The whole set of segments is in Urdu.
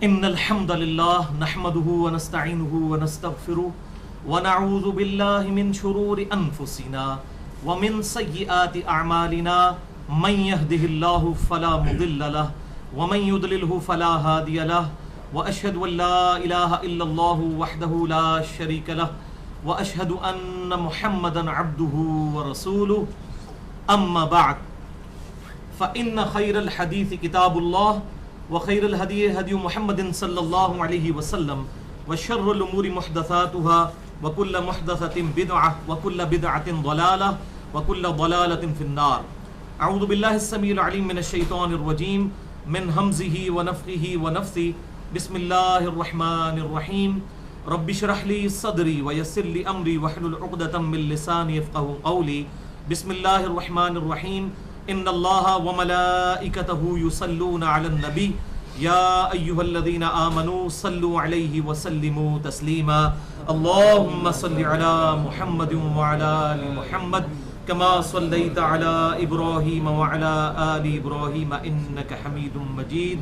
ان الحمد لله نحمده ونستعينه ونستغفره ونعوذ بالله من شرور انفسنا ومن سيئات اعمالنا من يهده الله فلا مضل له ومن يضلله فلا هادي له واشهد ان لا اله الا الله وحده لا شريك له واشهد ان محمدا عبده ورسوله اما بعد فان خير الحديث كتاب الله وخير الهدي هدي محمد صلى الله عليه وسلم وشر الأمور محدثاتها وكل محدثة بدعة وكل بدعة ضلالة وكل ضلالة في النار. أعوذ بالله السميع العليم من الشيطان الرجيم من همزه ونفخه ونفثه. بسم الله الرحمن الرحيم. رب اشرح لي صدري ويسر لي أمري واحلل عقدة من لساني يفقهوا قولي. بسم الله الرحمن الرحيم. ان اللہ وملائکتہ یصلون علی النبی یا ایھا الذین آمنوا صلوا علیہ وسلموا تسلیما. اللہم صل علی محمد وعلی آل محمد کما صلیت علی ابراہیم وعلی آل ابراہیم انک حمید مجید.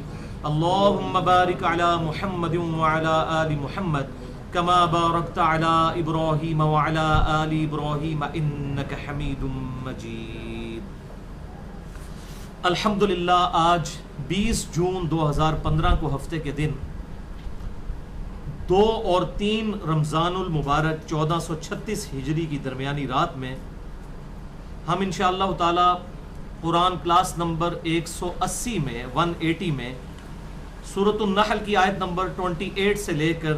اللہم بارک علی محمد وعلی آل محمد کما بارکت علی ابراہیم وعلی آل ابراہیم انک حمید مجید. الحمدللہ آج 20 جون 2015 کو ہفتے کے دن 2 اور 3 رمضان المبارک 1436 ہجری کی درمیانی رات میں ہم انشاءاللہ تعالی قرآن کلاس نمبر 180 میں 180 میں سورۃ النحل کی آیت نمبر 28 سے لے کر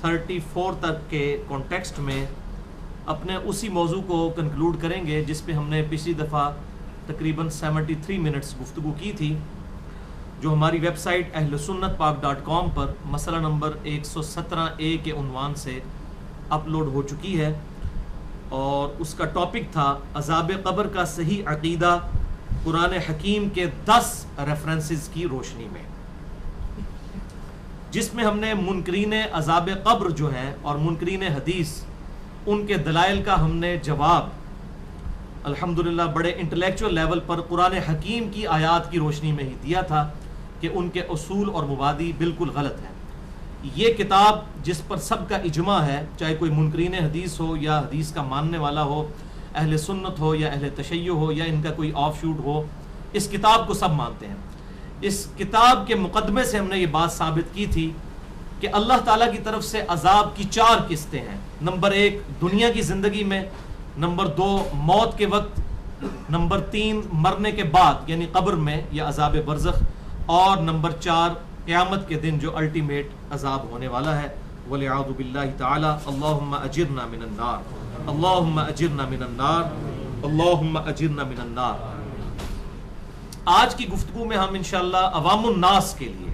34 تک کے کانٹیکسٹ میں اپنے اسی موضوع کو کنکلوڈ کریں گے جس پہ ہم نے پچھلی دفعہ تقریباً 73 منٹس گفتگو کی تھی، جو ہماری ویب سائٹ اہلسنتپاک.com پر مسئلہ نمبر 117A کے عنوان سے اپلوڈ ہو چکی ہے، اور اس کا ٹاپک تھا عذاب قبر کا صحیح عقیدہ قرآن حکیم کے 10 ریفرنسز کی روشنی میں، جس میں ہم نے منکرین عذاب قبر جو ہیں اور منکرین حدیث ان کے دلائل کا ہم نے جواب الحمدللہ بڑے انٹلیکچول لیول پر قرآن حکیم کی آیات کی روشنی میں ہی دیا تھا کہ ان کے اصول اور مبادی بالکل غلط ہیں. یہ کتاب جس پر سب کا اجماع ہے، چاہے کوئی منکرین حدیث ہو یا حدیث کا ماننے والا ہو، اہل سنت ہو یا اہل تشیع ہو یا ان کا کوئی آف شوٹ ہو، اس کتاب کو سب مانتے ہیں. اس کتاب کے مقدمے سے ہم نے یہ بات ثابت کی تھی کہ اللہ تعالیٰ کی طرف سے عذاب کی 4 قسطیں ہیں. نمبر 1 دنیا کی زندگی میں، نمبر 2 موت کے وقت، نمبر 3 مرنے کے بعد یعنی قبر میں یا عذاب برزخ، اور نمبر 4 قیامت کے دن جو الٹیمیٹ عذاب ہونے والا ہے والعیاذ باللہ تعالی. اللہم اجرنا من النار، اللہم اجرنا من النار، اللہم اجرنا من النار. آج کی گفتگو میں ہم انشاءاللہ عوام الناس کے لیے،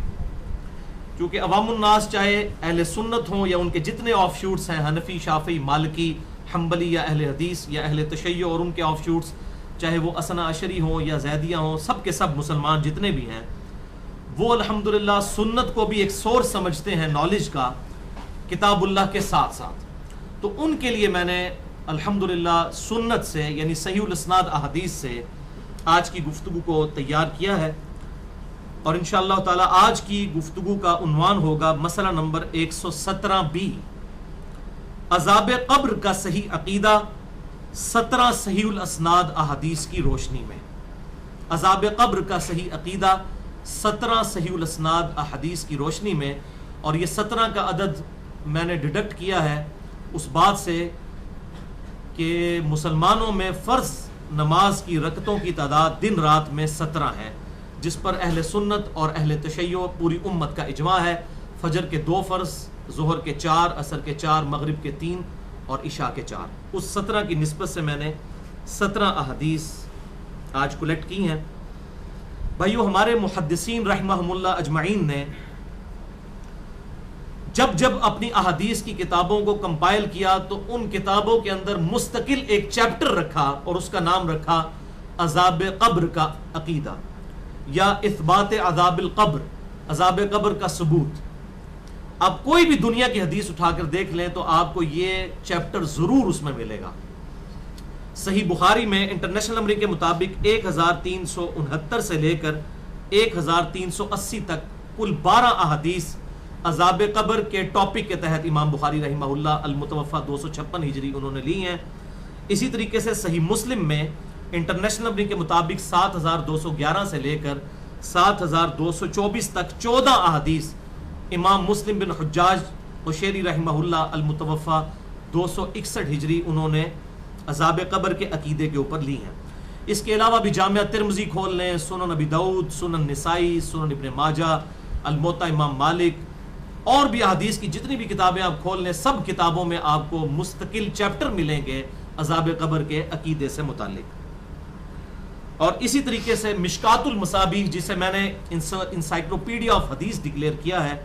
کیونکہ عوام الناس چاہے اہل سنت ہوں یا ان کے جتنے آف شوٹس ہیں، حنفی، شافعی، مالکی، حنبلی یا اہل حدیث یا اہل تشیع اور ان کے آف شوٹس، چاہے وہ اثنا عشری ہوں یا زیدیہ ہوں، سب کے سب مسلمان جتنے بھی ہیں وہ الحمدللہ سنت کو بھی ایک سورس سمجھتے ہیں نالج کا کتاب اللہ کے ساتھ ساتھ. تو ان کے لیے میں نے الحمدللہ سنت سے یعنی صحیح الاسناد احادیث سے آج کی گفتگو کو تیار کیا ہے، اور انشاءاللہ تعالی آج کی گفتگو کا عنوان ہوگا مسئلہ نمبر 117B، عذاب قبر کا صحیح عقیدہ 17 صحیح الاسناد احادیث کی روشنی میں. عذاب قبر کا صحیح عقیدہ 17 صحیح الاسناد احادیث کی روشنی میں، اور یہ 17 کا عدد میں نے ڈیڈکٹ کیا ہے اس بات سے کہ مسلمانوں میں فرض نماز کی رکعتوں کی تعداد دن رات میں 17 ہے، جس پر اہل سنت اور اہل تشیع پوری امت کا اجماع ہے. فجر کے 2 فرض، ظہر کے 4، عصر کے 4، مغرب کے 3 اور عشاء کے 4. اس 17 کی نسبت سے میں نے 17 احادیث آج کلیکٹ کی ہیں. بھائیو، ہمارے محدثین رحمہم اللہ اجمعین نے جب اپنی احادیث کی کتابوں کو کمپائل کیا تو ان کتابوں کے اندر مستقل ایک چیپٹر رکھا اور اس کا نام رکھا عذاب قبر کا عقیدہ یا اثبات عذاب القبر، عذاب قبر کا ثبوت. اب کوئی بھی دنیا کی حدیث اٹھا کر دیکھ لیں تو آپ کو یہ چیپٹر ضرور اس میں ملے گا. صحیح بخاری میں انٹرنیشنل نمبر کے مطابق 1369 سے لے کر 1380 تک کل 12 احادیث عذاب قبر کے ٹاپک کے تحت امام بخاری رحمہ اللہ المتوفہ 256 ہجری انہوں نے لی ہیں۔ اسی طریقے سے صحیح مسلم میں انٹرنیشنل نمبر کے مطابق 7211 سے لے کر 7224 تک 14 احادیث امام مسلم بن حجاج قشیری رحمہ اللہ المتوفہ 261 ہجری انہوں نے عذاب قبر کے عقیدے کے اوپر لی ہیں۔ اس کے علاوہ بھی جامعہ ترمذی کھول لیں، سنن ابی داؤد، سنن نسائی، سنن ابن ماجہ، الموطا امام مالک، اور بھی احادیث کی جتنی بھی کتابیں آپ کھول لیں، سب کتابوں میں آپ کو مستقل چیپٹر ملیں گے عذاب قبر کے عقیدے سے متعلق۔ اور اسی طریقے سے مشکات المصابیح، جسے میں نے انسائکلوپیڈیا آف حدیث ڈکلیئر کیا ہے،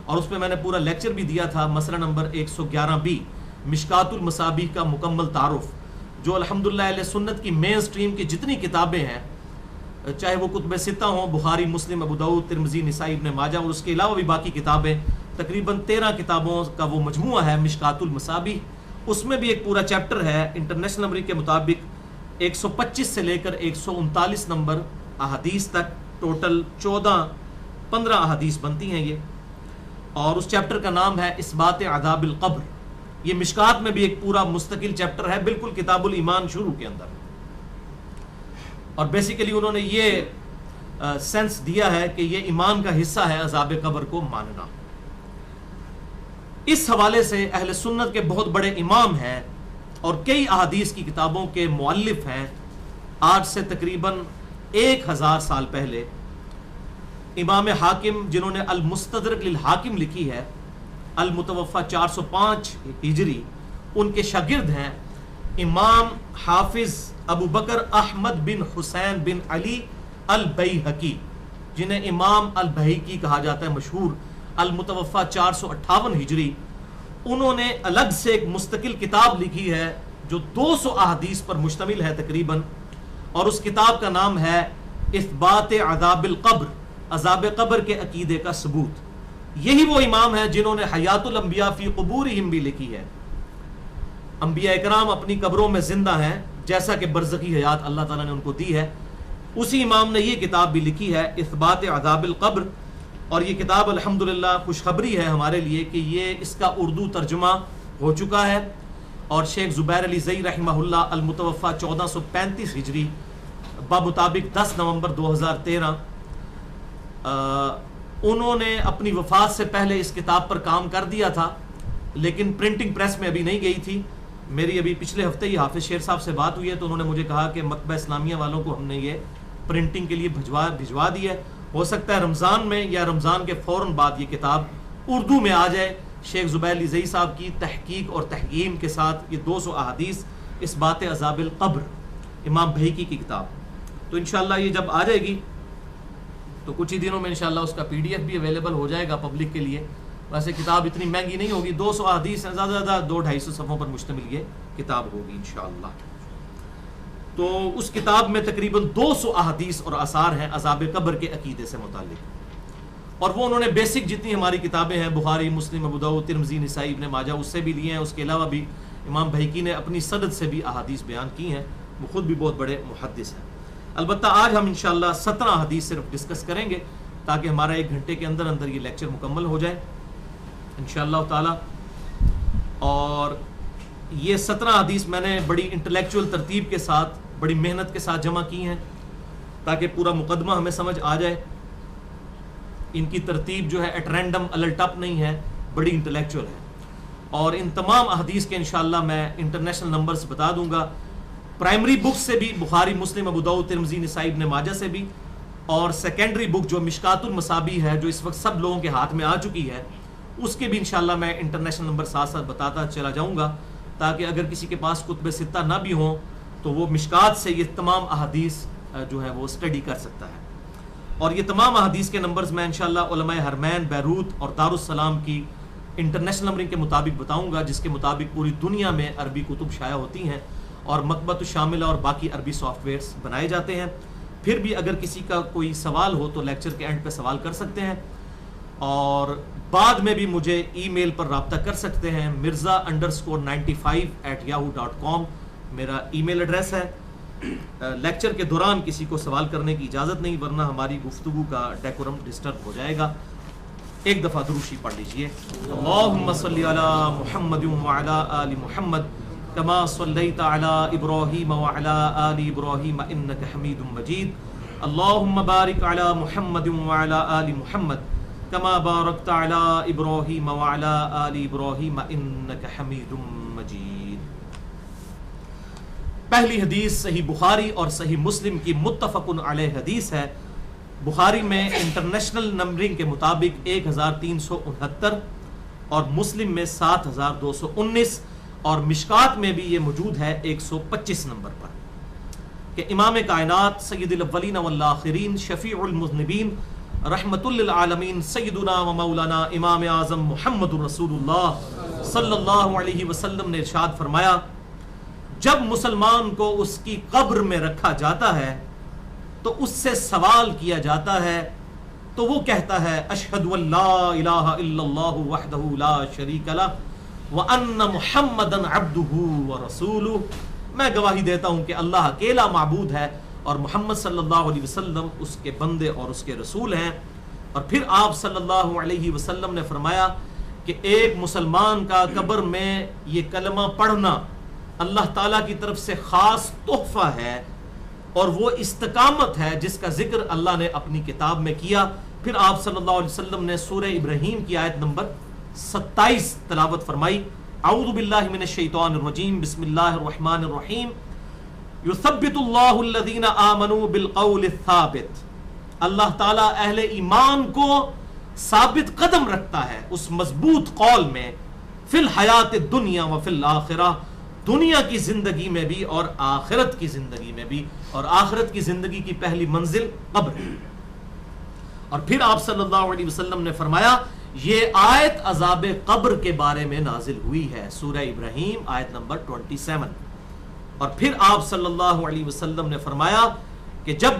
اور اس میں میں نے پورا لیکچر بھی دیا تھا، مسئلہ نمبر 111B، مشکات المصابیح کا مکمل تعارف، جو الحمدللہ اہل سنت کی مین سٹریم کی جتنی کتابیں ہیں، چاہے وہ کتب ستہ ہوں، بخاری، مسلم، ابو داؤد، ترمذی، نسائی، ابن ماجہ، اور اس کے علاوہ بھی باقی کتابیں، تقریباً 13 کتابوں کا وہ مجموعہ ہے مشکات المصابیح۔ اس میں بھی ایک پورا چیپٹر ہے انٹرنیشنل نمبر کے مطابق 125 سے لے کر 139 نمبر احادیث تک، ٹوٹل 15 احادیث بنتی ہیں یہ، اور اس چیپٹر کا نام ہے اثبات عذاب القبر۔ یہ مشکات میں بھی ایک پورا مستقل چیپٹر ہے، بالکل کتاب الایمان شروع کے اندر، اور بیسیکلی انہوں نے یہ سینس دیا ہے کہ یہ ایمان کا حصہ ہے عذاب قبر کو ماننا۔ اس حوالے سے اہل سنت کے بہت بڑے امام ہیں اور کئی احادیث کی کتابوں کے مؤلف ہیں۔ آج سے تقریباً 1000 سال پہلے امام حاکم، جنہوں نے المستدرک للحاکم لکھی ہے، المتوفہ 405 ہجری، ان کے شاگرد ہیں امام حافظ ابو بکر احمد بن حسین بن علی البیہقی، جنہیں امام البیہقی کہا جاتا ہے، مشہور، المتوفہ 458 ہجری۔ انہوں نے الگ سے ایک مستقل کتاب لکھی ہے جو 200 احادیث پر مشتمل ہے تقریباً، اور اس کتاب کا نام ہے اثبات عذاب القبر، عذاب قبر کے عقیدے کا ثبوت۔ یہی وہ امام ہیں جنہوں نے حیات الانبیاء فی قبورہم بھی لکھی ہے۔ انبیاء اکرام اپنی قبروں میں زندہ ہیں، جیسا کہ برزخی حیات اللہ تعالیٰ نے ان کو دی ہے۔ اسی امام نے یہ کتاب بھی لکھی ہے اثبات عذاب القبر، اور یہ کتاب الحمدللہ خوشخبری ہے ہمارے لیے کہ یہ اس کا اردو ترجمہ ہو چکا ہے، اور شیخ زبیر علی زئی رحمہ اللہ المتوفہ 1435 ہجری بمطابق 10 نومبر 2013 انہوں نے اپنی وفات سے پہلے اس کتاب پر کام کر دیا تھا، لیکن پرنٹنگ پریس میں ابھی نہیں گئی تھی۔ میری ابھی پچھلے ہفتے ہی حافظ شیر صاحب سے بات ہوئی ہے، تو انہوں نے مجھے کہا کہ مکتبہ اسلامیہ والوں کو ہم نے یہ پرنٹنگ کے لیے بھجوا دی ہے، ہو سکتا ہے رمضان میں یا رمضان کے فوراً بعد یہ کتاب اردو میں آ جائے۔ شیخ زبیر علی زئی صاحب کی تحقیق اور تحکیم کے ساتھ یہ 200 احادیث اس بات عذاب القبر، امام بہیقی کی کتاب، تو انشاءاللہ یہ جب آ جائے گی تو کچھ ہی دنوں میں انشاءاللہ اس کا PDF بھی اویلیبل ہو جائے گا پبلک کے لیے۔ ویسے کتاب اتنی مہنگی نہیں ہوگی، 200 احادیث ہیں، زیادہ زیادہ 200-250 صفحوں پر مشتمل یہ کتاب ہوگی انشاءاللہ۔ تو اس کتاب میں تقریباً 200 احادیث اور آثار ہیں عذاب قبر کے عقیدے سے متعلق، اور وہ انہوں نے بیسک جتنی ہماری کتابیں ہیں، بخاری، مسلم، ابو داؤد، ترمذی، نسائی، ابن ماجہ، اس سے بھی لیے ہیں۔ اس کے علاوہ بھی امام بہیقی نے اپنی سند سے بھی احادیث بیان کی ہیں، وہ خود بھی بہت بڑے محدث ہیں۔ البتہ آج ہم انشاءاللہ 17 حدیث صرف ڈسکس کریں گے، تاکہ ہمارا 1 گھنٹے کے اندر اندر یہ لیکچر مکمل ہو جائے انشاءاللہ تعالی۔ اور یہ 17 حدیث میں نے بڑی انٹلیکچوئل ترتیب کے ساتھ، بڑی محنت کے ساتھ جمع کی ہیں، تاکہ پورا مقدمہ ہمیں سمجھ آ جائے۔ ان کی ترتیب جو ہے ایٹ رینڈم الٹ اپ نہیں ہے، بڑی انٹلیکچوئل ہے، اور ان تمام احادیث کے انشاءاللہ میں انٹرنیشنل نمبرز بتا دوں گا، پرائمری بک سے بھی، بخاری، مسلم، ابو داؤد، ترمذی، نسائی، ابن ماجہ سے بھی، اور سیکنڈری بک جو مشکات المصابیح ہے، جو اس وقت سب لوگوں کے ہاتھ میں آ چکی ہے، اس کے بھی انشاءاللہ میں انٹرنیشنل نمبر ساتھ ساتھ بتاتا چلا جاؤں گا، تاکہ اگر کسی کے پاس کتب ستہ نہ بھی ہوں تو وہ مشکات سے یہ تمام احادیث جو ہے وہ اسٹڈی کر سکتا ہے۔ اور یہ تمام احادیث کے نمبرز میں انشاءاللہ علماء حرمین، بیروت اور دارالسلام کی انٹرنیشنل نمبرنگ کے مطابق بتاؤں گا، جس کے مطابق پوری دنیا میں عربی کتب شائع ہوتی ہیں، اور مکتبۃ الشاملہ اور باقی عربی سافٹ ویئرز بنائے جاتے ہیں۔ پھر بھی اگر کسی کا کوئی سوال ہو تو لیکچر کے اینڈ پہ سوال کر سکتے ہیں، اور بعد میں بھی مجھے ای میل پر رابطہ کر سکتے ہیں، mirza_95@yahoo.com میرا ای میل ایڈریس ہے۔ لیکچر کے دوران کسی کو سوال کرنے کی اجازت نہیں، ورنہ ہماری گفتگو کا ڈیکورم ڈسٹرب ہو جائے گا۔ ایک دفعہ دروشی پڑھ لیجئے. اللہم صلی علی محمد وعلی آل محمد کما صلیت علی ابراہیم وعلی آل ابراہیم انک حمید مجید. اللہم بارک علی محمد وعلی آل محمد کما بارکت علی ابراہیم وعلی آل ابراہیم انک حمید مجید. پہلی حدیث صحیح بخاری اور صحیح مسلم کی متفق علیہ حدیث ہے. بخاری میں انٹرنیشنل نمبرنگ کے مطابق 1369 اور مسلم میں 7219 اور مشکات میں بھی یہ موجود ہے 125 نمبر پر کہ امام کائنات سید الاولین والآخرین شفیع المذنبین رحمت للعالمین سیدنا و مولانا امام اعظم محمد رسول اللہ صلی اللہ علیہ وسلم نے ارشاد فرمایا جب مسلمان کو اس کی قبر میں رکھا جاتا ہے تو اس سے سوال کیا جاتا ہے تو وہ کہتا ہے اشہد ان لا الہ الا اللہ وحدہ لا شریک لہ وان محمدا عبدہ ورسولہ. میں گواہی دیتا ہوں کہ اللہ اکیلا معبود ہے اور محمد صلی اللہ علیہ وسلم اس کے بندے اور اس کے رسول ہیں. اور پھر آپ صلی اللہ علیہ وسلم نے فرمایا کہ ایک مسلمان کا قبر میں یہ کلمہ پڑھنا اللہ تعالیٰ کی طرف سے خاص تحفہ ہے اور وہ استقامت ہے جس کا ذکر اللہ نے اپنی کتاب میں کیا. پھر آپ صلی اللہ علیہ وسلم نے سورہ ابراہیم کی آیت نمبر 27 تلاوت فرمائی. اعوذ باللہ من الشیطان الرجیم بسم اللہ الرحمن الرحیم یثبت اللہ الذین آمنوا بالقول الثابت. اللہ تعالیٰ اہل ایمان کو ثابت قدم رکھتا ہے اس مضبوط قول میں فی الحیات الدنیا وفی الآخرہ دنیا کی زندگی میں بھی اور آخرت کی زندگی میں بھی. اور آخرت کی زندگی کی پہلی منزل قبر ہے. اور پھر آپ صلی اللہ علیہ وسلم نے فرمایا یہ آیت عذاب قبر کے بارے میں نازل ہوئی ہے سورہ ابراہیم آیت نمبر 27. اور پھر آپ صلی اللہ علیہ وسلم نے فرمایا کہ جب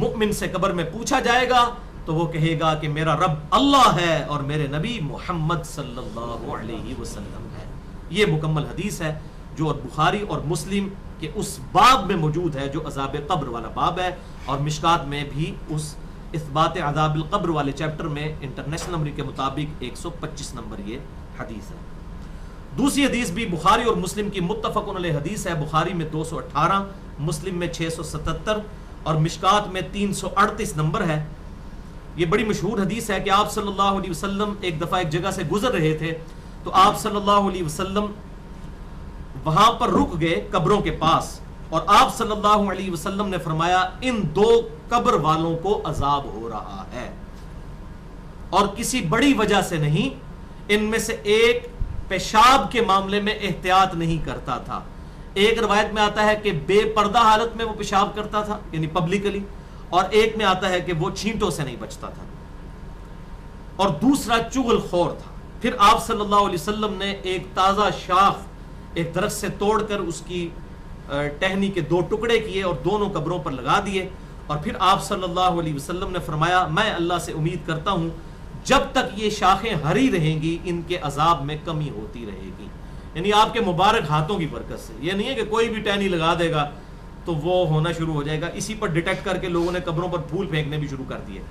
مؤمن سے قبر میں پوچھا جائے گا تو وہ کہے گا کہ میرا رب اللہ ہے اور میرے نبی محمد صلی اللہ علیہ وسلم ہے. یہ مکمل حدیث ہے جو بخاری اور مسلم کے اس باب میں موجود ہے جو عذاب قبر والا باب ہے اور مشکات میں بھی اس اثبات عذاب القبر والے چیپٹر میں انٹرنیشنل نمبر کے مطابق 125 نمبر یہ حدیث ہے. دوسری حدیث بھی بخاری اور مسلم کی متفق علیہ حدیث ہے. بخاری میں 218 مسلم میں 677 اور مشکات میں 338 نمبر ہے. یہ بڑی مشہور حدیث ہے کہ آپ صلی اللہ علیہ وسلم ایک دفعہ ایک جگہ سے گزر رہے تھے تو آپ صلی اللہ علیہ وسلم وہاں پر رک گئے قبروں کے پاس اور آپ صلی اللہ علیہ وسلم نے فرمایا ان دو قبر والوں کو عذاب ہو رہا ہے اور کسی بڑی وجہ سے نہیں. ان میں سے ایک پیشاب کے معاملے میں احتیاط نہیں کرتا تھا. ایک روایت میں آتا ہے کہ بے پردہ حالت میں وہ پیشاب کرتا تھا یعنی پبلکلی اور ایک میں آتا ہے کہ وہ چھینٹوں سے نہیں بچتا تھا اور دوسرا چغل خور تھا. پھر آپ صلی اللہ علیہ وسلم نے ایک تازہ شاخ ایک درخت سے توڑ کر اس کی ٹہنی کے 2 ٹکڑے کیے اور دونوں قبروں پر لگا دیے اور پھر آپ صلی اللہ علیہ وسلم نے فرمایا میں اللہ سے امید کرتا ہوں جب تک یہ شاخیں ہری رہیں گی ان کے عذاب میں کمی ہوتی رہے گی. یعنی آپ کے مبارک ہاتھوں کی برکت سے. یہ نہیں ہے کہ کوئی بھی ٹہنی لگا دے گا تو وہ ہونا شروع ہو جائے گا. اسی پر ڈیٹیکٹ کر کے لوگوں نے قبروں پر پھول پھینکنے بھی شروع کر دیے.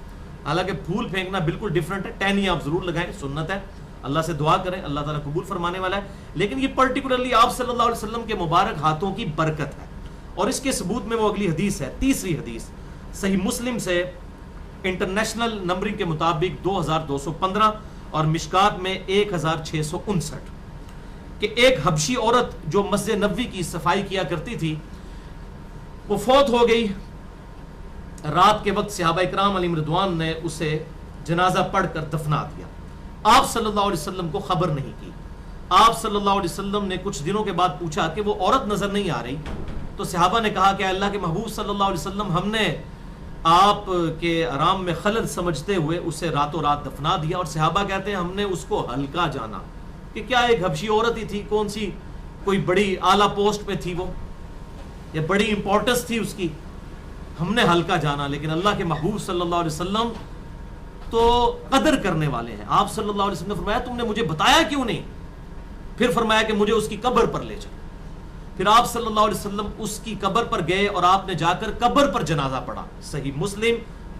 حالانکہ پھول پھینکنا بالکل ڈیفرنٹ ہے. ٹہنی آپ ضرور لگائیں, سنت ہے, اللہ سے دعا کریں, اللہ تعالیٰ قبول فرمانے والا ہے. لیکن یہ پرٹیکولرلی آپ صلی اللہ علیہ وسلم کے مبارک ہاتھوں کی برکت ہے اور اس کے ثبوت میں وہ اگلی حدیث ہے. تیسری حدیث صحیح مسلم سے انٹرنیشنل نمبرنگ کے مطابق 2215 اور مشکات میں 1659 کہ ایک حبشی عورت جو مسجد نبوی کی صفائی کیا کرتی تھی وہ فوت ہو گئی. رات کے وقت صحابہ اکرام علیہم رضوان نے اسے جنازہ پڑھ کر دفنا دیا. آپ صلی اللہ علیہ وسلم کو خبر نہیں کی. آپ صلی اللہ علیہ وسلم نے کچھ دنوں کے بعد پوچھا کہ وہ عورت نظر نہیں آ رہی تو صحابہ نے کہا کہ اللہ کے محبوب صلی اللہ علیہ وسلم ہم نے آپ کے آرام میں خلل سمجھتے ہوئے اسے راتوں رات دفنا دیا. اور صحابہ کہتے ہیں ہم نے اس کو ہلکا جانا کہ کیا ایک حبشی عورت ہی تھی, کون سی کوئی بڑی اعلیٰ پوسٹ پہ تھی وہ یا بڑی امپورٹنس تھی اس کی, ہم نے ہلکا جانا. لیکن اللہ کے محبوب صلی اللہ علیہ وسلم تو قدر کرنے والے ہیں. آپ صلی اللہ علیہ وسلم نے فرمایا تم نے مجھے بتایا کیوں نہیں؟ پھر فرمایا کہ مجھے اس کی قبر پر لے جاؤ. پھر آپ صلی اللہ علیہ وسلم اس کی قبر پر گئے اور آپ نے جا کر قبر پر جنازہ پڑھا. صحیح مسلم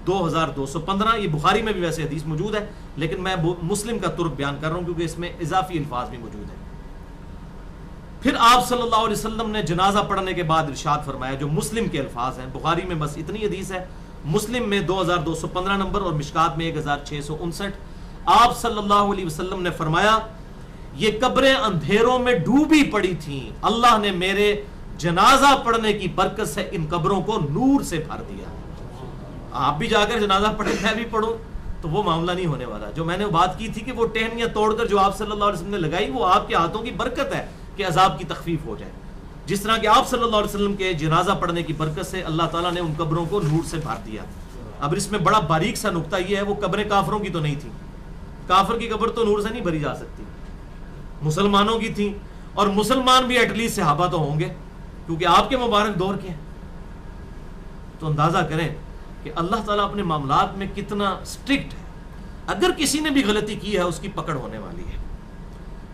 2215. یہ بخاری میں بھی ویسے حدیث موجود ہے لیکن میں مسلم کا ترک بیان کر رہا ہوں کیونکہ اس میں اضافی الفاظ بھی موجود ہیں. پھر آپ صلی اللہ علیہ وسلم نے جنازہ پڑھنے کے بعد ارشاد فرمایا, جو مسلم کے الفاظ ہیں, بخاری میں بس اتنی حدیث ہے, مسلم میں 2215 نمبر اور مشکات میں 1659. آپ صلی اللہ علیہ وسلم نے فرمایا, یہ قبریں اندھیروں میں ڈوبی پڑی تھیں, اللہ نے میرے جنازہ پڑھنے کی برکت سے ان قبروں کو نور سے بھر دیا. آپ بھی جا کر جنازہ پڑھیں, میں بھی پڑھوں, تو وہ معاملہ نہیں ہونے والا. جو میں نے بات کی تھی کہ وہ ٹہنیاں توڑ کر جو آپ صلی اللہ علیہ وسلم نے لگائی, وہ آپ کے ہاتھوں کی برکت ہے کہ عذاب کی تخفیف ہو جائے. جس طرح کہ آپ صلی اللہ علیہ وسلم کے جنازہ پڑھنے کی برکت سے اللہ تعالیٰ نے ان قبروں کو نور سے بھر دیا. اب اس میں بڑا باریک سا نقطہ یہ ہے, وہ قبریں کافروں کی تو نہیں تھیں. کافر کی قبر تو نور سے نہیں بھری جا سکتی, مسلمانوں کی تھیں, اور مسلمان بھی ایٹ لیسٹ صحابہ تو ہوں گے کیونکہ آپ کے مبارک دور کے ہیں. تو اندازہ کریں کہ اللہ تعالیٰ اپنے معاملات میں کتنا سٹرکٹ ہے. اگر کسی نے بھی غلطی کی ہے اس کی پکڑ ہونے والی ہے.